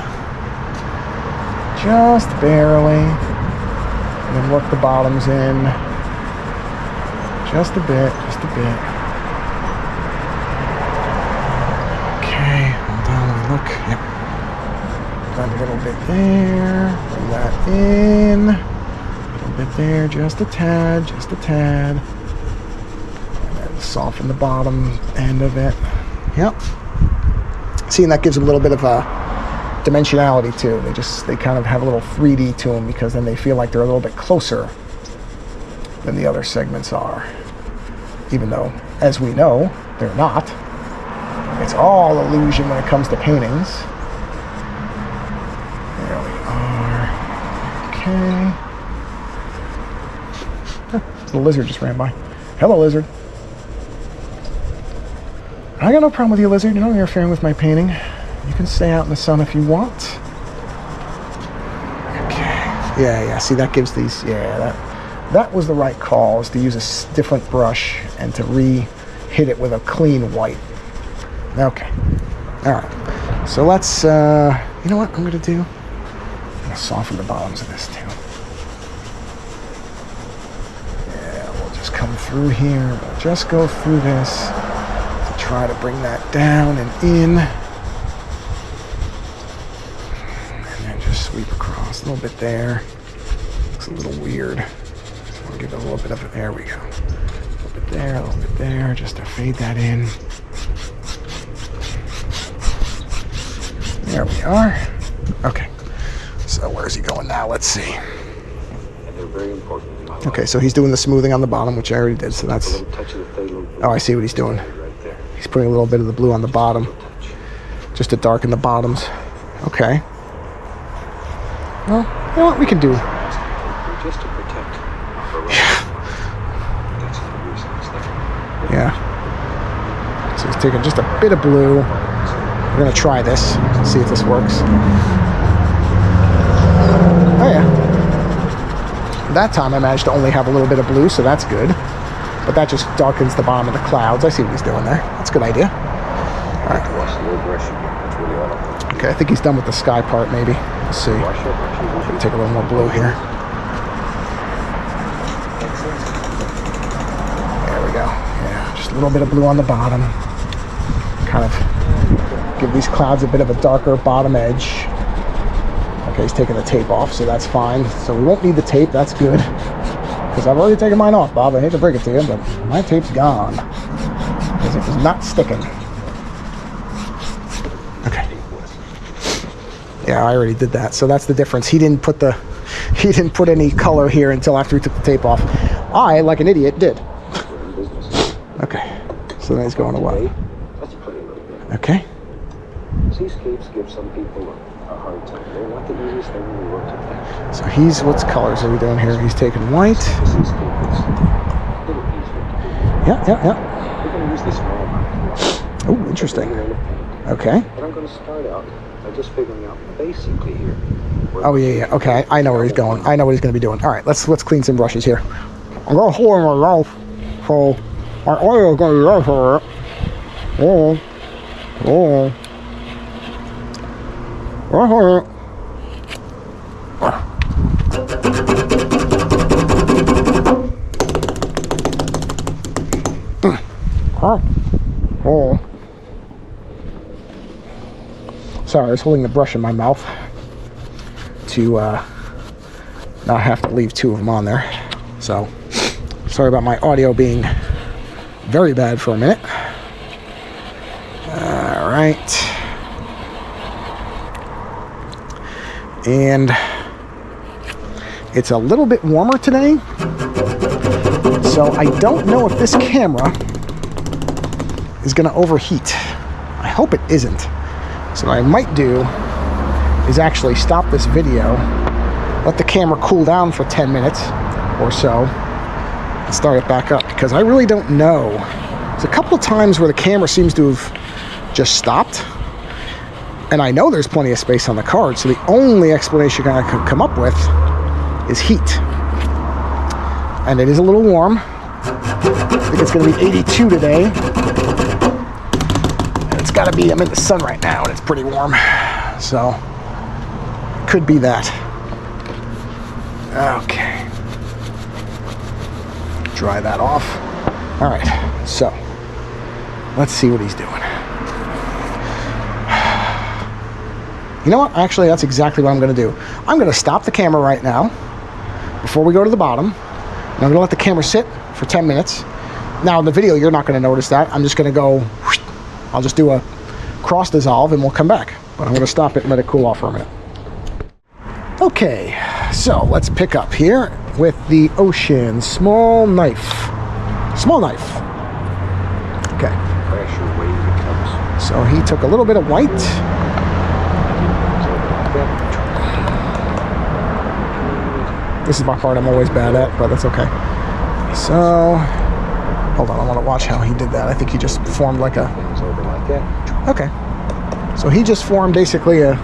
just barely, and then work the bottoms in, just a bit. Okay, hold on, let me look. Yep. Blend a little bit there, bring that in, a little bit there, just a tad. Soften the bottom end of it. Yep. See, and that gives them a little bit of a dimensionality too. They kind of have a little 3D to them, because then they feel like they're a little bit closer than the other segments are. Even though, as we know, they're not. It's all illusion when it comes to paintings. There we are. Okay. The lizard just ran by. Hello, lizard. I got no problem with you, lizard. You're not interfering with my painting. You can stay out in the sun if you want. Okay. Yeah. See, that gives these. Yeah, that was the right call. Is to use a different brush and to hit it with a clean white. Okay. All right. So let's. You know what I'm gonna do? I'm gonna soften the bottoms of this too. Yeah, we'll just come through here. We'll just go through this. Try to bring that down and in, and then just sweep across a little bit there. Looks a little weird, so I'll give it a little bit of there we go. A little bit there, just to fade that in. There we are. Okay, so where's he going now? Let's see. And they're very important in my life. Okay, so he's doing the smoothing on the bottom, which I already did, so that's. A little touch of the fade, Oh, I see what he's doing. He's putting a little bit of the blue on the bottom, just to darken the bottoms. Okay. Well, you know what we can do? Just to protect. So he's taking just a bit of blue. We're going to try this, see if this works. Oh yeah. That time I managed to only have a little bit of blue, so that's good. But that just darkens the bottom of the clouds. I see what he's doing there. That's a good idea. All right. Okay, I think he's done with the sky part, maybe. Let's see. Take a little more blue here. There we go. Yeah, just a little bit of blue on the bottom. Kind of give these clouds a bit of a darker bottom edge. Okay, he's taking the tape off, so that's fine. So we won't need the tape, that's good. Because I've already taken mine off, Bob. I hate to break it to you, but my tape's gone. Because it was not sticking. Okay. Yeah, I already did that. So that's the difference. He didn't put any color here until after he took the tape off. I, like an idiot, did. Okay. So then he's going away. Okay. Seascapes give some people a hard time. They're not the easiest thing when we work with them. So he's, what colors are we doing here? He's taking white. The seascape is a little easier to do. Yeah. We're going to use this small amount. Oh, interesting. Okay. But I'm going to start out by just figuring out basically here. Oh yeah. Okay, I know where he's going. I know what he's going to be doing. All right, let's clean some brushes here. I'm going to hold my mouth, so my oil is going to be right for it. Oh. Sorry, I was holding the brush in my mouth to not have to leave two of them on there. So, sorry about my audio being very bad for a minute. All right. And it's a little bit warmer today, so I don't know if this camera is going to overheat. I hope it isn't. So what I might do is actually stop this video, let the camera cool down for 10 minutes or so, and start it back up, because I really don't know. There's a couple of times where the camera seems to have just stopped, and I know there's plenty of space on the card, so the only explanation I could come up with is heat. And it is a little warm. I think it's going to be 82 today. And it's got to be, I'm in the sun right now, and it's pretty warm. So, could be that. Okay. Dry that off. All right, so, let's see what he's doing. You know what? Actually, that's exactly what I'm going to do. I'm going to stop the camera right now before we go to the bottom. And I'm going to let the camera sit for 10 minutes. Now, in the video, you're not going to notice that. I'm just going to go, I'll just do a cross dissolve and we'll come back. But I'm going to stop it and let it cool off for a minute. Okay, so let's pick up here with the Ocean Small Knife. Small knife. Okay. So he took a little bit of white. This is my part I'm always bad at, but that's okay. So, hold on, I want to watch how he did that. I think he just formed like a... Okay. So he just formed basically a...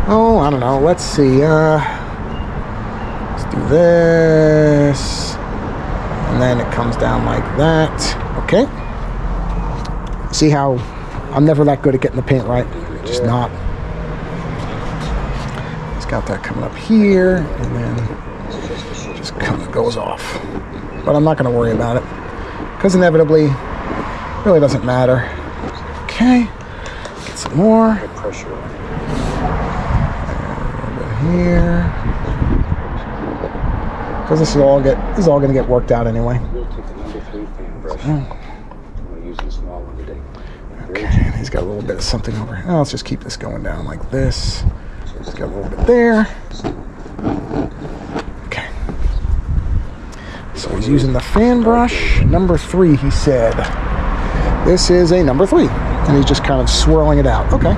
Oh, I don't know. Let's see. Let's do this. And then it comes down like that. Okay. See how I'm never that good at getting the paint right. Just not. He's got that coming up here, and then just kind of goes off. But I'm not going to worry about it, because inevitably, it really doesn't matter. Okay. Get some more. Pressure. Here, because this is all going to get worked out anyway. Okay, he's got a little bit of something over here. Oh, let's just keep this going down like this. He's got a little bit there. Okay. So he's using the fan brush, number 3, he said. This is a number 3, and he's just kind of swirling it out. Okay.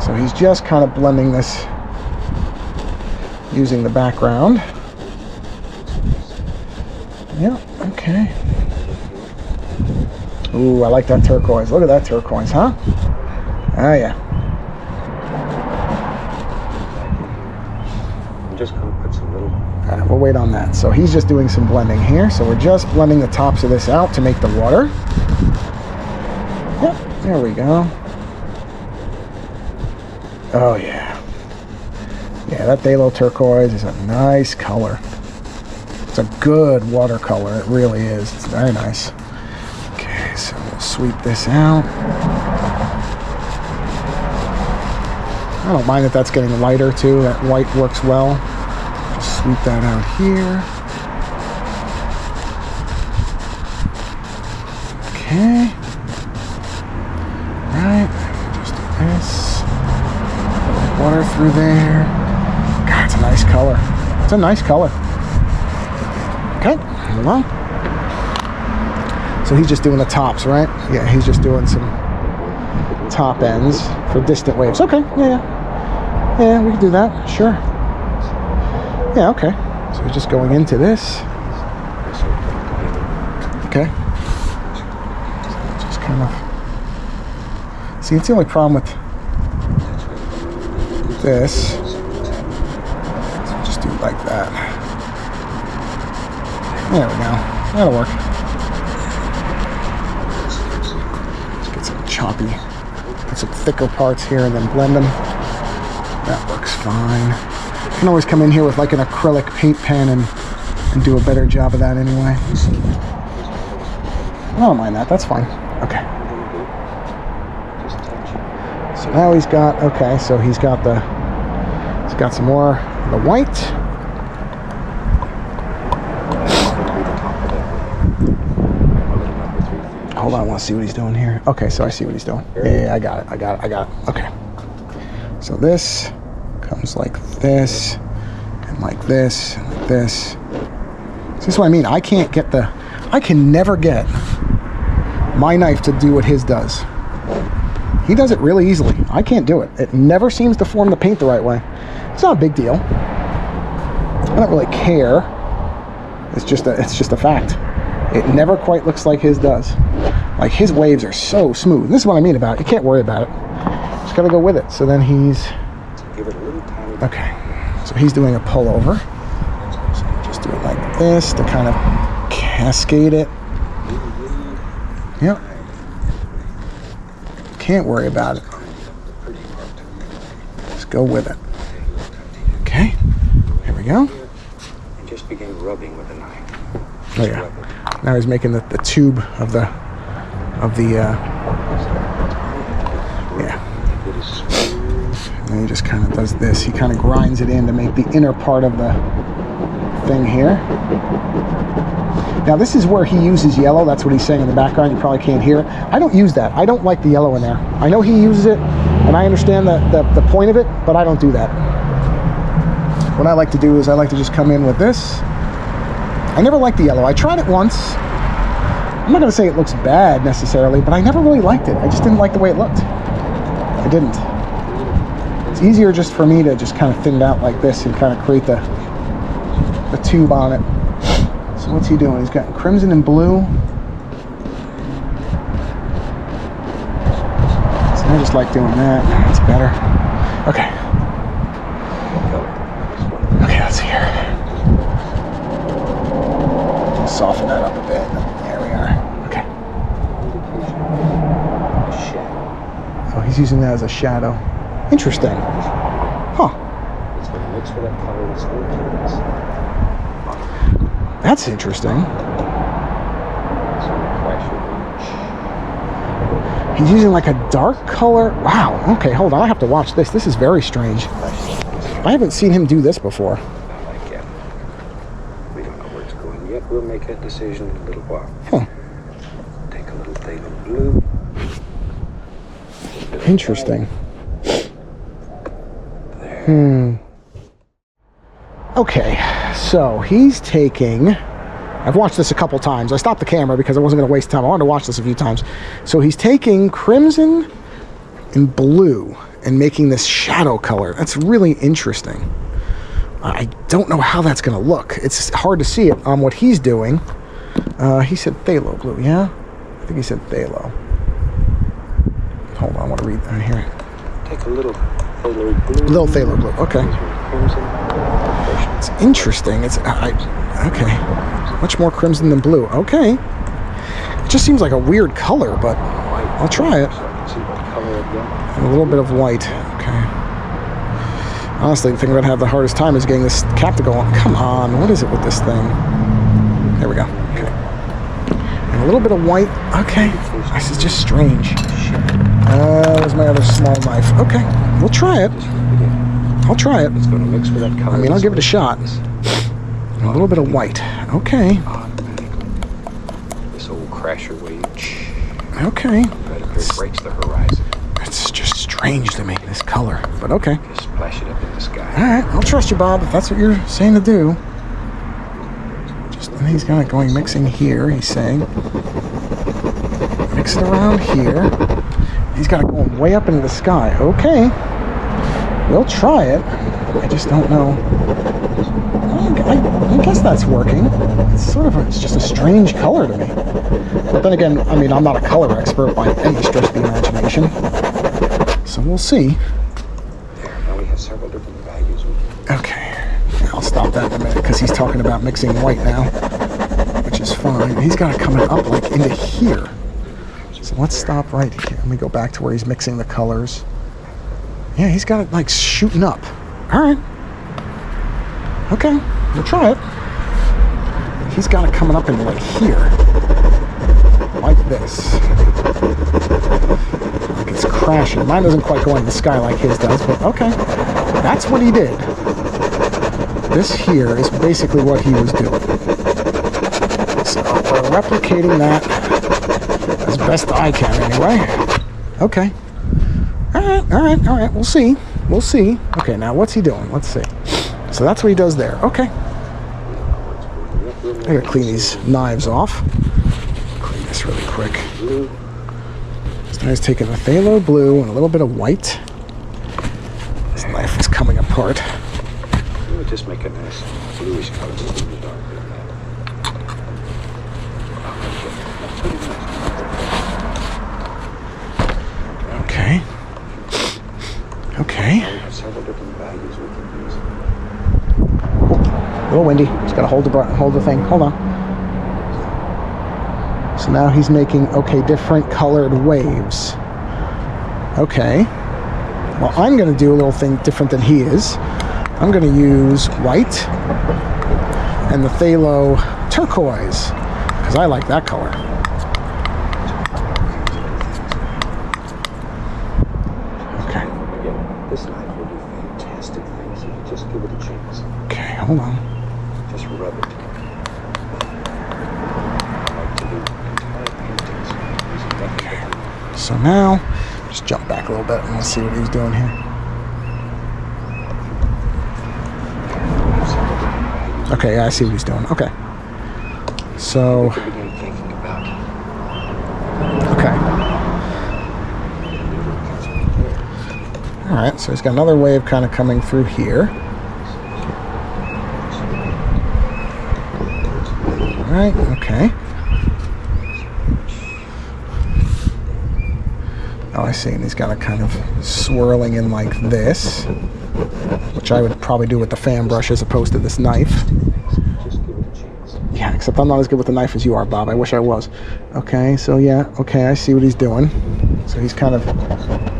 So he's just kind of blending this using the background. Yeah, okay. Ooh, I like that turquoise. Look at that turquoise, huh? Oh, yeah. I'm just going to put some little... All right, we'll wait on that. So he's just doing some blending here. So we're just blending the tops of this out to make the water. Yep, there we go. Oh, yeah. Yeah, that phthalo turquoise is a nice color. It's a good watercolor. It really is. It's very nice. Okay, so we'll sweep this out. I don't mind that that's getting lighter too. That white works well. Just sweep that out here. Okay. Right. Just do this. Water through there. God, it's a nice color. It's a nice color. Okay, hold on. So he's just doing the tops, right? Yeah, he's just doing some top ends for distant waves. Okay, yeah, we can do that, sure. Yeah, okay. So he's just going into this. Okay. So just kind of... See, it's the only problem with this. So just do it like that. There we go. That'll work. Let's get some choppy, get some thicker parts here and then blend them. That works fine. You can always come in here with like an acrylic paint pen and do a better job of that anyway. I don't mind that. That's fine. Okay. So now he's got, okay, so he's got some more of the white. Hold on, I want to see what he's doing here. Okay, so I see what he's doing. Yeah, I got it. Okay. So this comes like this, and like this, and like this. This is what I mean. I can never get my knife to do what his does. He does it really easily. I can't do it. It never seems to form the paint the right way. It's not a big deal. I don't really care. It's just a fact. It never quite looks like his does. Like his waves are so smooth. This is what I mean about it. You can't worry about it. Just gotta go with it. So then he's... Okay. So he's doing a pullover. So I'm just do it like this to kind of cascade it. Yep. Can't worry about it. Just go with it. Okay. Here we go. And just begin rubbing with a knife. Oh yeah. Now he's making the tube of the yeah. And then he just kind of does this. He kind of grinds it in to make the inner part of the thing here. Now this is where he uses yellow. That's what he's saying in the background. You probably can't hear it. I don't use that. I don't like the yellow in there. I know he uses it, and I understand the point of it, but I don't do that. What I like to do is I like to just come in with this. I never liked the yellow. I tried it once. I'm not going to say it looks bad necessarily, but I never really liked it. I just didn't like the way it looked. I didn't. It's easier just for me to just kind of thin it out like this and kind of create the tube on it. So what's he doing? He's got crimson and blue. So I just like doing that. That's better. Okay. Okay, let's see here. Soften that up a bit. There we are. Okay. Oh, he's using that as a shadow. Interesting. Huh. That's interesting. He's using like a dark color. Wow. Okay, hold on. I have to watch this. This is very strange. I haven't seen him do this before. We'll make that decision in a little while. Huh. Take a little phthalo blue. Interesting. There. Okay, so he's taking... I've watched this a couple times. I stopped the camera because I wasn't going to waste time. I wanted to watch this a few times. So he's taking crimson and blue and making this shadow color. That's really interesting. I don't know how that's going to look. It's hard to see it on what he's doing. He said phthalo blue, yeah? think he said phthalo. Hold on, I want to read that here. Take a little phthalo blue. Little phthalo blue. Okay. Crimson. It's interesting. Okay. Much more crimson than blue. Okay. It just seems like a weird color, but I'll try it. So I can see what color I've got. And a little bit of white. Okay. Honestly, the thing I'm going to have the hardest time is getting this cap to go on. Come on. What is it with this thing? There we go. Okay. And a little bit of white. Okay. This is just strange. There's my other small knife. Okay. We'll try it. I'll try it. It's going to mix with that color. I mean, I'll give it a shot. And a little bit of white. Okay. Automatically. This old crasher wave. Okay. Right up here breaks the horizon. It's just strange to me, this color. But okay. Just splash it up in the sky. Alright, I'll trust you, Bob, if that's what you're saying to do. And he's got it going mixing here, he's saying. Mix it around here. He's got it going way up into the sky. Okay. We'll try it. I just don't know. I guess that's working. It's just a strange color to me. But then again, I mean, I'm not a color expert by any stretch of the imagination. So we'll see. Now we have several different values. Okay. I'll stop that in a minute because he's talking about mixing white now, which is fine. He's got it coming up like into here. So let's stop right here. Let me go back to where he's mixing the colors. Yeah, he's got it like shooting up. All right. Okay, we'll try it. He's got it coming up into like here. Like this. Like it's crashing. Mine doesn't quite go in the sky like his does, but okay. That's what he did. This here is basically what he was doing. So we're replicating that as best I can anyway. Okay. Alright, we'll see. We'll see. Okay, now what's he doing? Let's see. So that's what he does there. Okay. I gotta clean these knives off. Clean this really quick. This guy's taking a phthalo blue and a little bit of white. This knife is coming apart. It would just make a nice bluish color in the dark. Okay. Okay. We have several different values we can use. A little windy. Just gotta hold the thing. Hold on. So now he's making, okay, different colored waves. Okay. Well, I'm gonna do a little thing different than he is. I'm gonna use white and the phthalo turquoise because I like that color. Okay. This knife will do fantastic things if you just give it a chance. Okay, hold on. Just rub it. Okay. So now, just jump back a little bit and let's see what he's doing here. Okay, yeah, I see what he's doing. Okay. So, okay. All right, so he's got another wave kind of coming through here. All right, okay. Oh, I see, and he's got it kind of swirling in like this, which I would probably do with the fan brush as opposed to this knife. Yeah, except I'm not as good with the knife as you are, Bob. I wish I was. Okay, so yeah, okay, I see what he's doing. So he's kind of,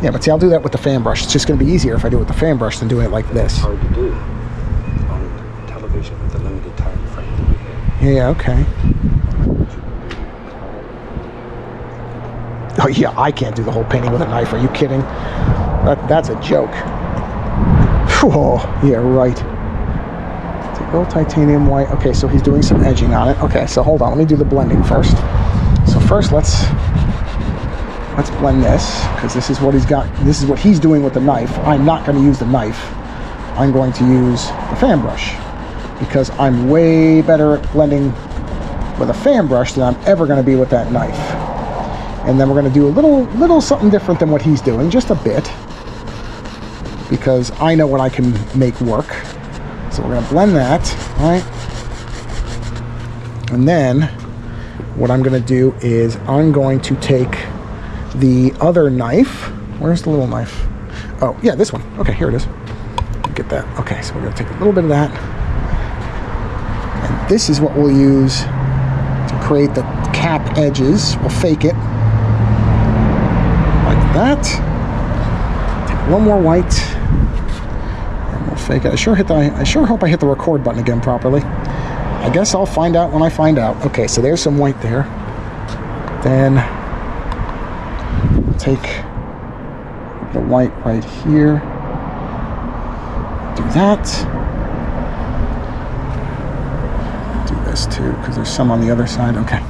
yeah, but see, I'll do that with the fan brush. It's just going to be easier if I do it with the fan brush than doing it like this. It's hard to do on television with the limited time frame that we have. Yeah, okay. Oh yeah, I can't do the whole painting with a knife. Are you kidding? That's a joke. Whoa, yeah, right. Take a little titanium white. Okay, so he's doing some edging on it. Okay, so hold on. Let me do the blending first. So first, let's blend this because this is what he's got. This is what he's doing with the knife. I'm not going to use the knife. I'm going to use the fan brush because I'm way better at blending with a fan brush than I'm ever going to be with that knife. And then we're going to do a little something different than what he's doing, just a bit, because I know what I can make work. So we're going to blend that, right? And then what I'm going to do is I'm going to take the other knife. Where's the little knife? Oh, yeah, this one. Okay, here it is. Get that. Okay, so we're going to take a little bit of that. And this is what we'll use to create the cap edges. We'll fake it. Like that. Take a little more white. And we'll fake it. I sure hope I hit the record button again properly. I guess I'll find out when I find out. Okay, so there's some white there. Then take the white right here. Do that. Do this too, because there's some on the other side. Okay.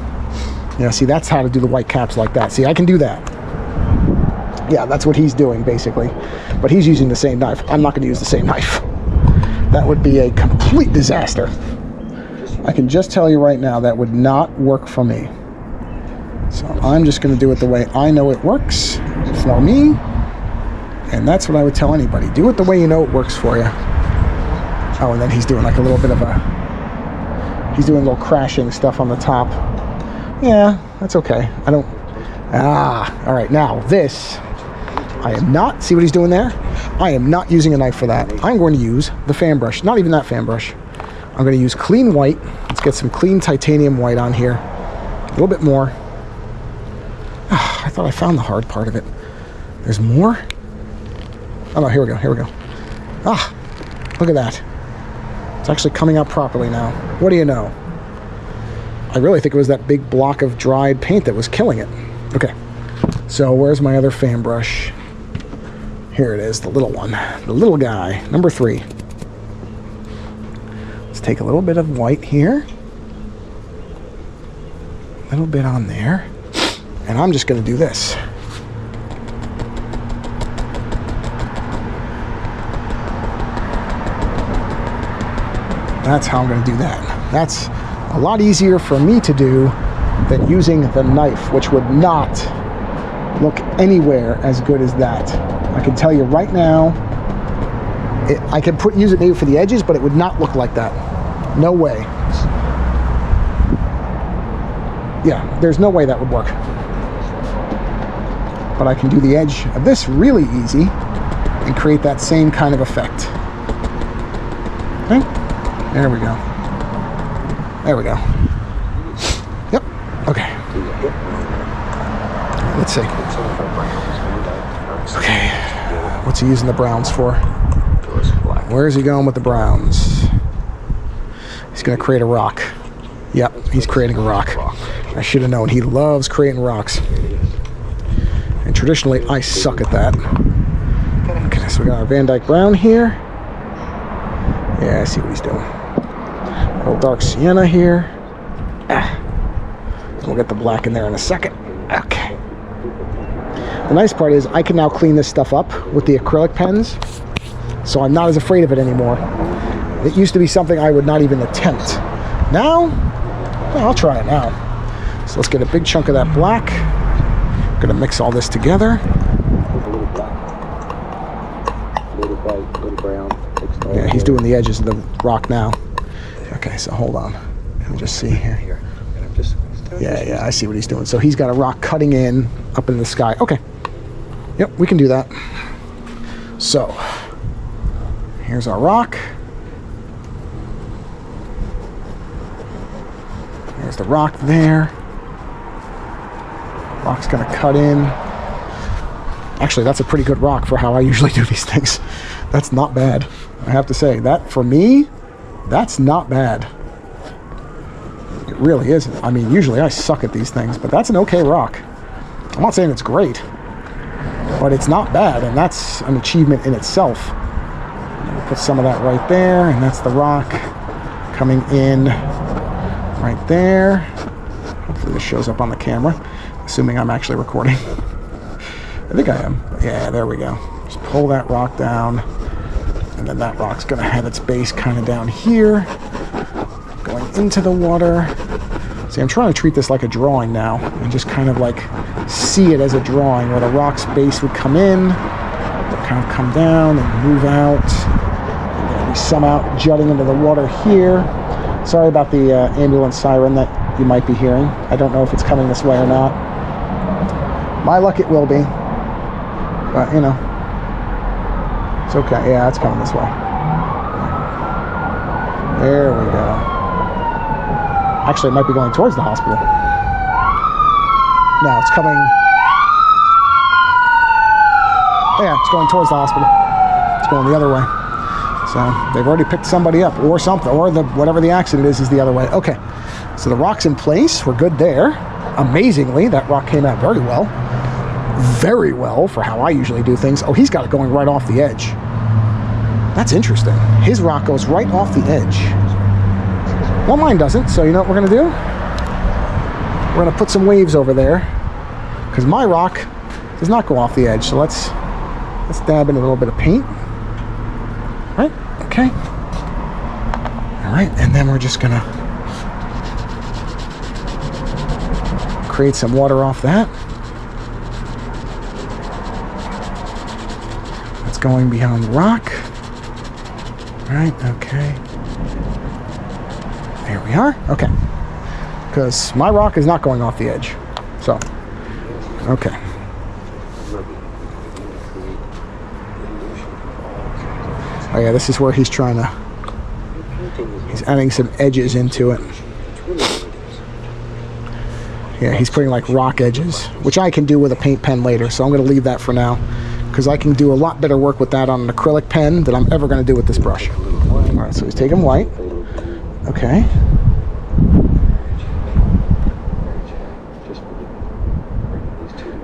Yeah, see, that's how to do the white caps like that. See, I can do that. Yeah, that's what he's doing, basically. But he's using the same knife. I'm not going to use the same knife. That would be a complete disaster. I can just tell you right now, that would not work for me. So I'm just going to do it the way I know it works for me. And that's what I would tell anybody. Do it the way you know it works for you. Oh, and then he's doing like a little bit of he's doing a little crashing stuff on the top. Yeah, that's okay. I don't... all right, now this, I am not... See what he's doing there? I am not using a knife for that. I'm going to use the fan brush. Not even that fan brush. I'm going to use clean white. Let's get some clean titanium white on here. A little bit more. I thought I found the hard part of it. There's more? Oh no, here we go, here we go. Ah, look at that. It's actually coming out properly now. What do you know? I really think it was that big block of dried paint that was killing it. Okay, so where's my other fan brush? Here it is, the little one. The little guy, number 3. Let's take a little bit of white here. A little bit on there. And I'm just going to do this. That's how I'm going to do that. That's a lot easier for me to do than using the knife, which would not look anywhere as good as that. I can tell you right now, I could use it maybe for the edges, but it would not look like that. No way. Yeah, there's no way that would work. But I can do the edge of this really easy and create that same kind of effect. Okay, there we go. There we go. Yep, okay. Let's see. Okay, what's he using the browns for? Where is he going with the browns? He's gonna create a rock. Yep, he's creating a rock. I should have known. He loves creating rocks. And traditionally, I suck at that. Okay, so we got our Van Dyke Brown here. Yeah, I see what he's doing. A little dark sienna here. We'll get the black in there in a second. Okay. The nice part is I can now clean this stuff up with the acrylic pens, so I'm not as afraid of it anymore. It used to be something I would not even attempt. Now, well, I'll try it now. So let's get a big chunk of that black. Gonna mix all this together. Yeah, he's doing the edges of the rock now. Okay, so hold on. Let me just see here. Yeah, I see what he's doing. So he's got a rock cutting in up in the sky. Okay. Yep, we can do that. So here's our rock. There's the rock there. Rock's gonna cut in. Actually, that's a pretty good rock for how I usually do these things. That's not bad. I have to say, that for me, that's not bad. It really isn't. I mean, usually I suck at these things, but that's an okay rock. I'm not saying it's great, but it's not bad, and that's an achievement in itself. We'll put some of that right there, and that's the rock coming in right there. Hopefully this shows up on the camera, assuming I'm actually recording. I think I am. Yeah, there we go. Just pull that rock down, and then that rock's gonna have its base kind of down here, going into the water. See, I'm trying to treat this like a drawing now, and just kind of like see it as a drawing, where the rock's base would come in, kind of come down and move out, and then we some out jutting into the water here. Sorry about the ambulance siren. That you might be hearing. I don't know if it's coming this way or not. My luck, it will be. But, you know, it's okay. Yeah, it's coming this way. There we go. Actually, it might be going towards the hospital. No, it's coming. Yeah, it's going towards the hospital. It's going the other way. So they've already picked somebody up or something, or whatever the accident is the other way. Okay, so the rock's in place. We're good there. Amazingly, that rock came out very well. Very well for how I usually do things. Oh, he's got it going right off the edge. That's interesting. His rock goes right off the edge. Well, mine doesn't, so you know what we're going to do? We're going to put some waves over there, because my rock does not go off the edge. So let's dab in a little bit of paint. Right, okay. All right, and then we're just going to create some water off that. That's going behind the rock. Right, okay. There we are. Okay. Because my rock is not going off the edge. So, okay. Oh yeah, this is where he's trying to... He's adding some edges into it. Yeah, he's putting like rock edges, which I can do with a paint pen later, so I'm going to leave that for now, because I can do a lot better work with that on an acrylic pen than I'm ever going to do with this brush. Alright, so he's taking white. Okay.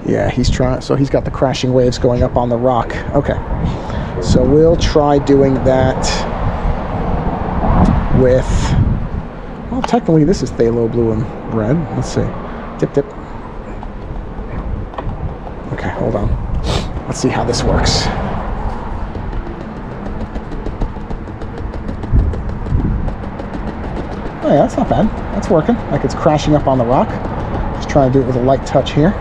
Yeah, he's trying, so he's got the crashing waves going up on the rock. Okay. So we'll try doing that with, well, technically this is phthalo blue and red. Let's see. Dip, dip. Okay, hold on. Let's see how this works. Oh yeah, that's not bad. That's working. Like it's crashing up on the rock. Just trying to do it with a light touch here.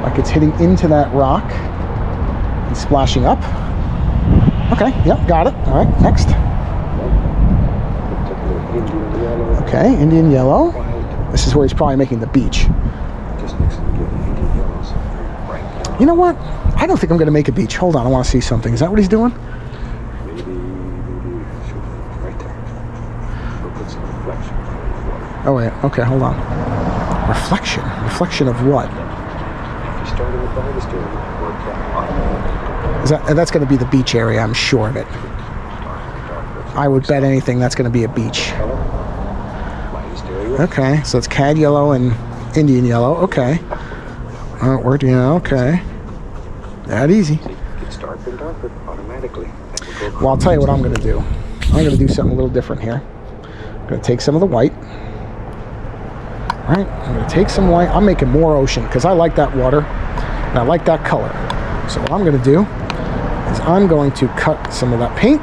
Like it's hitting into that rock and splashing up. Okay, yep, got it. All right, next. Okay, Indian yellow. This is where he's probably making the beach. You know what? I don't think I'm going to make a beach. Hold on, I want to see something. Is that what he's doing? Oh wait, okay, hold on. Reflection? Reflection of what? That's going to be the beach area, I'm sure of it. I would bet anything that's going to be a beach. Okay, so it's cad yellow and Indian yellow. Okay. Yeah, okay. That easy. Well, I'll tell you what I'm going to do. I'm going to do something a little different here. I'm going to take some of the white. All right, I'm going to take some white. I'm making more ocean because I like that water and I like that color. So what I'm going to do is I'm going to cut some of that paint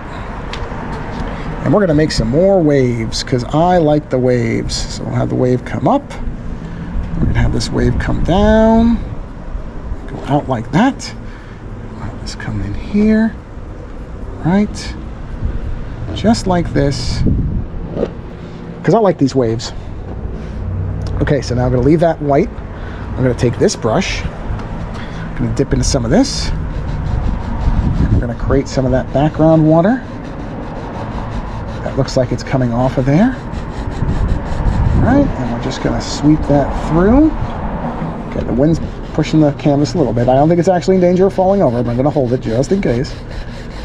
and we're going to make some more waves because I like the waves. So we'll have the wave come up. We're going to have this wave come down, go out like that. We'll have this come in here, right? Just like this, because I like these waves. Okay, so now I'm going to leave that white. I'm going to take this brush. I'm going to dip into some of this. And we're going to create some of that background water. That looks like it's coming off of there. All right, and we're just going to sweep that through. Okay, the wind's pushing the canvas a little bit. I don't think it's actually in danger of falling over, but I'm going to hold it just in case.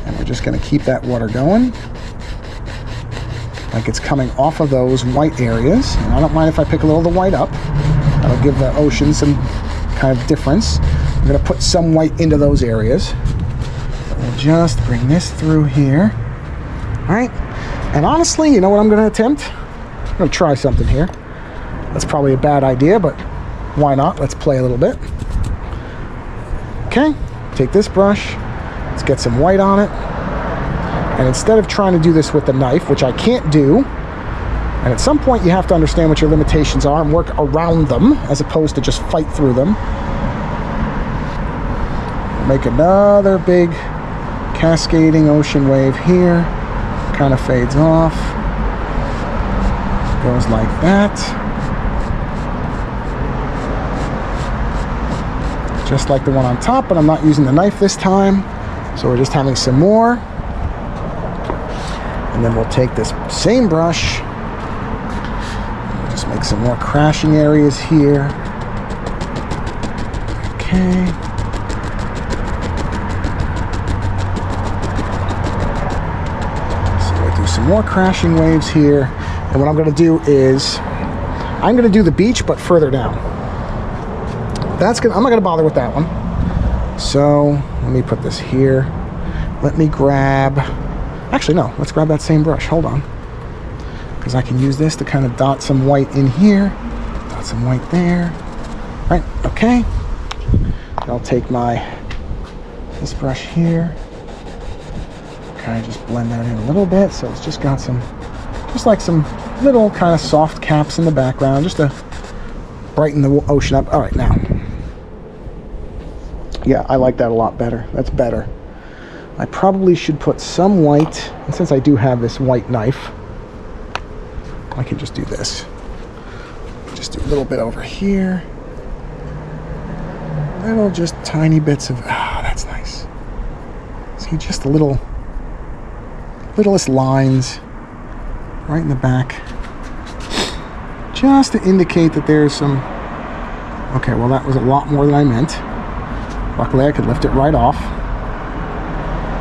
And we're just going to keep that water going. Like it's coming off of those white areas. And I don't mind if I pick a little of the white up. That'll give the ocean some kind of difference. I'm going to put some white into those areas. So we'll just bring this through here. All right. And honestly, you know what I'm going to attempt? I'm going to try something here. That's probably a bad idea, but why not? Let's play a little bit. Okay. Take this brush. Let's get some white on it. And instead of trying to do this with the knife, which I can't do, and at some point you have to understand what your limitations are and work around them as opposed to just fight through them. Make another big cascading ocean wave here. Kind of fades off. Goes like that. Just like the one on top, but I'm not using the knife this time. So we're just having some more. And then we'll take this same brush. We'll just make some more crashing areas here. Okay. So we'll do some more crashing waves here. And what I'm going to do is, I'm going to do the beach, but further down. I'm not going to bother with that one. So let me put this here. Let me grab, actually no, let's grab that same brush. Hold on. Because I can use this to kind of dot some white in here. Dot some white there. Right, okay. I'll take this brush here. Kind of just blend that in a little bit. So it's just got some little kind of soft caps in the background, just to brighten the ocean up. All right, now. Yeah, I like that a lot better. That's better. I probably should put some white, and since I do have this white knife, I can just do this. Just do a little bit over here. Little, just tiny bits of, that's nice. See, just littlest lines right in the back. Just to indicate that there's some, okay, well that was a lot more than I meant. Luckily I could lift it right off,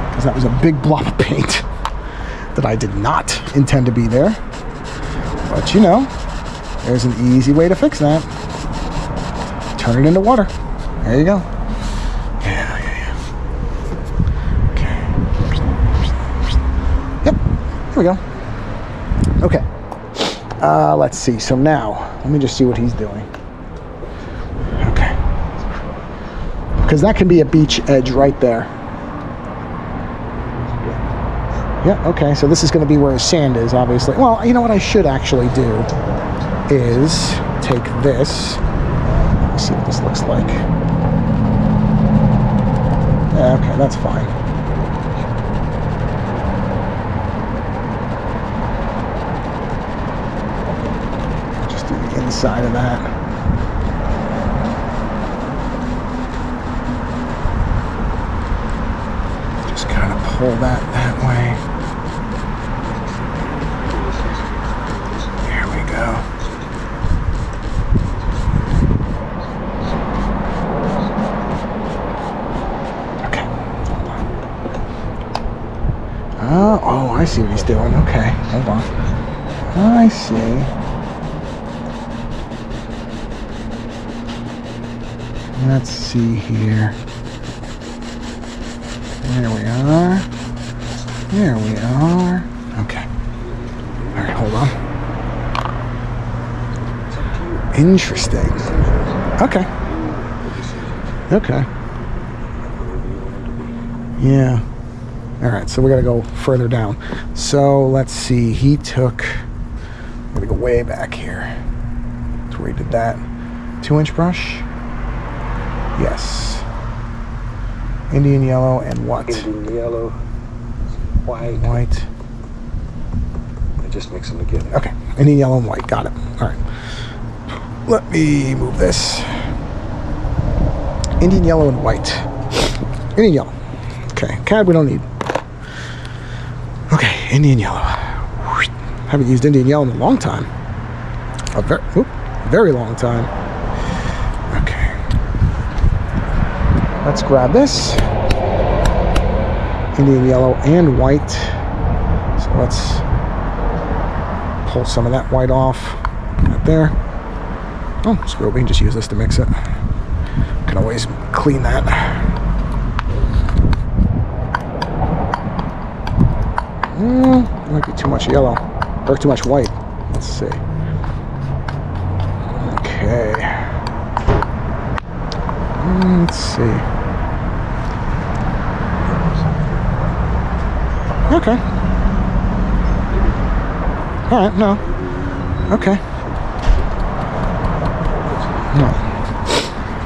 because that was a big blob of paint that I did not intend to be there. But you know, there's an easy way to fix that. Turn it into water. There you go. Yeah. Okay. Yep, here we go. Okay. Let's see. So now, let me just see what he's doing. Okay. Because that can be a beach edge right there. Yeah, okay. So this is going to be where his sand is, obviously. Well, you know what I should actually do is take this. Let's see what this looks like. Yeah, okay, that's fine. Just do the inside of that. Just kind of pull that way. There we go. Okay, hold on. Oh, I see what he's doing. Okay, hold on. I see. Let's see here. There we are. There we are. Okay. All right, hold on. Interesting. Okay. Okay. Yeah. All right, so we got to go further down. So let's see. He took, I'm going to go way back here. That's where he did that. 2-inch brush. Yes. Indian yellow and what? Indian yellow, white. White. And just mix them together. Okay. Indian yellow and white. Got it. All right. Let me move this. Indian yellow and white. Indian yellow. Okay. CAD we don't need. Okay. Indian yellow. Haven't used Indian yellow in a long time. A very long time. Okay. Let's grab this. Indian yellow and white. So let's pull some of that white off. Right there. Oh, screw it. We can just use this to mix it. Can always clean that. Might be too much yellow. Or too much white. Let's see. Okay. Let's see. Okay. Alright, no. Okay. No.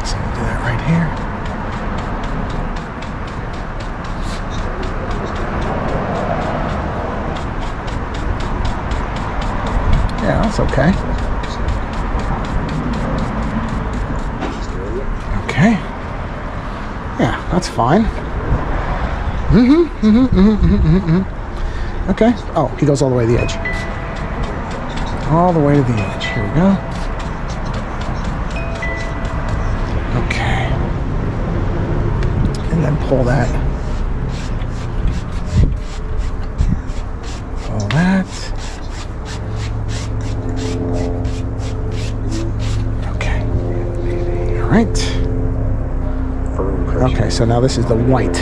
So we'll do that right here. Yeah, That's okay. Okay. Yeah, that's fine. Okay. Oh, he goes all the way to the edge. All the way to the edge. Here we go. Okay. And then pull that. Pull that. Okay. All right. Okay, so now this is the white.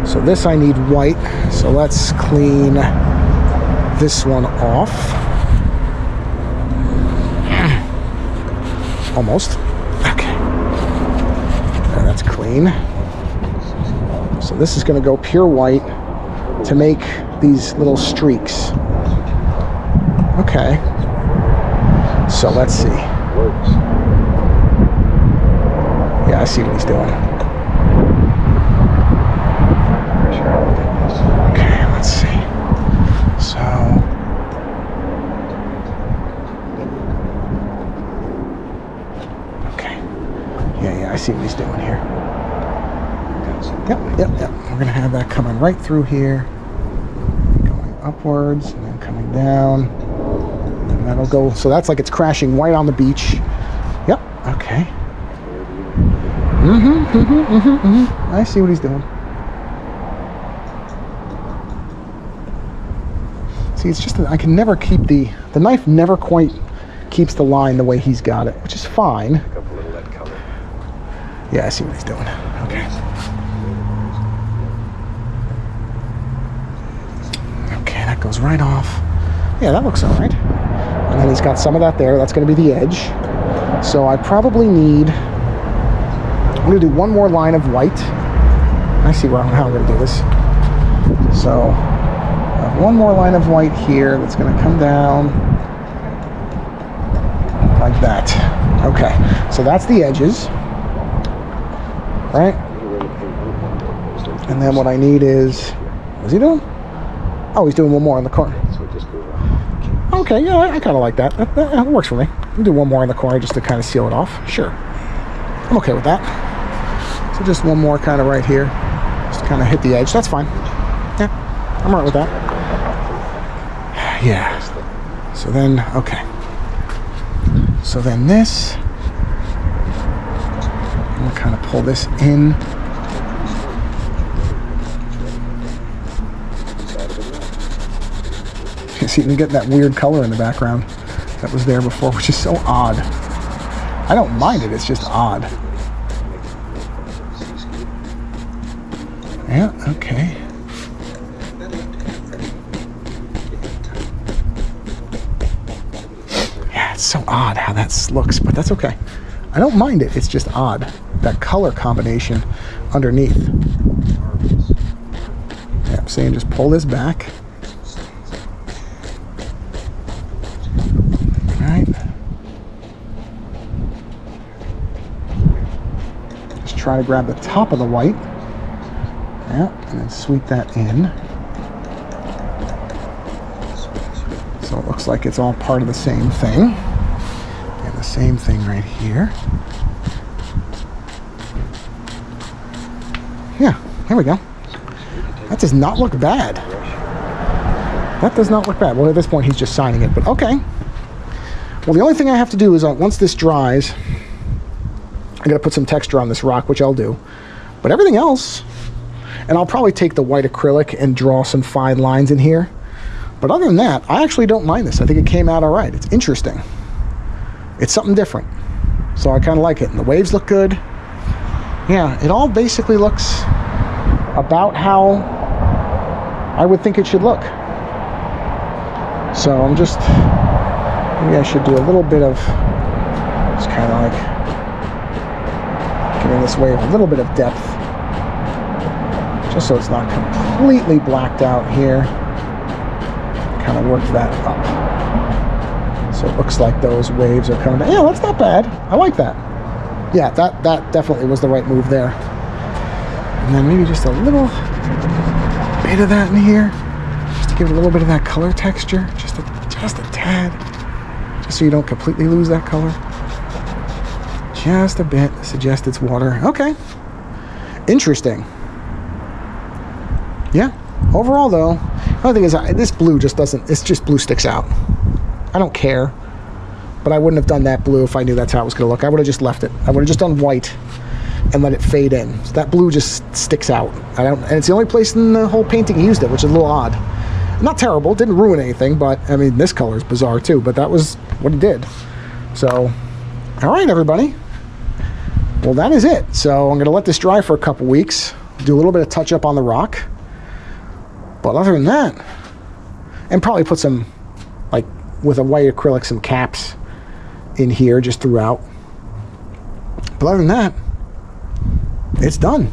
So this I need white. So let's clean this one off. Almost. Okay. And that's clean. So this is going to go pure white to make these little streaks. Okay. So let's see. Yeah, I see what he's doing. Okay, let's see. So okay. Yeah, I see what he's doing here. Yep. We're gonna have that coming right through here, going upwards and then coming down. And that'll go, so that's like it's crashing white on the beach. Yep, okay. I see what he's doing. See, it's just that I can never keep the knife never quite keeps the line the way he's got it, which is fine. Pick up a little of that color. Yeah, I see what he's doing. Okay. Okay, that goes right off. Yeah, that looks all right. And then he's got some of that there. That's going to be the edge. So I probably need, I'm going to do one more line of white. I see how I'm going to do this. So one more line of white here that's going to come down like that. Okay, so that's the edges, right? And then what I need is, what's he doing? Oh, he's doing one more in the corner. Okay, yeah, I kind of like that. That works for me. We'll do one more in the corner just to kind of seal it off. Sure, I'm okay with that. So just one more kind of right here, just to kind of hit the edge. That's fine. Yeah, I'm all right with that. Yeah. So then, okay. So then this, I'm gonna kind of pull this in. You see, you get that weird color in the background that was there before, which is so odd. I don't mind it, it's just odd. Yeah, okay. It's so odd how that looks, but that's okay. I don't mind it, it's just odd. That color combination underneath. Yeah, I'm saying just pull this back. Alright. Just try to grab the top of the white. Yeah, and then sweep that in. So it looks like it's all part of the same thing. And the same thing right here. Yeah, here we go. That does not look bad. That does not look bad. Well, at this point, he's just signing it, but okay. Well, the only thing I have to do is once this dries, I gotta put some texture on this rock, which I'll do. But everything else, and I'll probably take the white acrylic and draw some fine lines in here. But other than that, I actually don't mind this. I think it came out all right. It's interesting. It's something different. So I kind of like it. And the waves look good. Yeah, it all basically looks about how I would think it should look. So I'm just, maybe I should do a little bit of, just kind of like giving this wave a little bit of depth. Just so it's not completely blacked out here. Kind of work that up. So it looks like those waves are coming down. Yeah, that's not bad. I like that. Yeah, that definitely was the right move there. And then maybe just a little bit of that in here. Just to give it a little bit of that color texture. Just a tad. just so you don't completely lose that color. Just a bit. Suggest it's water. Okay. Interesting. Yeah. Overall, though, the only thing is this blue just doesn't. It's just blue sticks out. I don't care, but I wouldn't have done that blue if I knew that's how it was going to look. I would have just left it. I would have just done white and let it fade in. So that blue just sticks out. And it's the only place in the whole painting he used it, which is a little odd. Not terrible. Didn't ruin anything, but I mean, this color is bizarre too. But that was what he did. So, all right, everybody. Well, that is it. So I'm going to let this dry for a couple weeks. Do a little bit of touch up on the rock. But other than that, and probably put some, like, with a white acrylic, some caps in here just throughout. But other than that, it's done.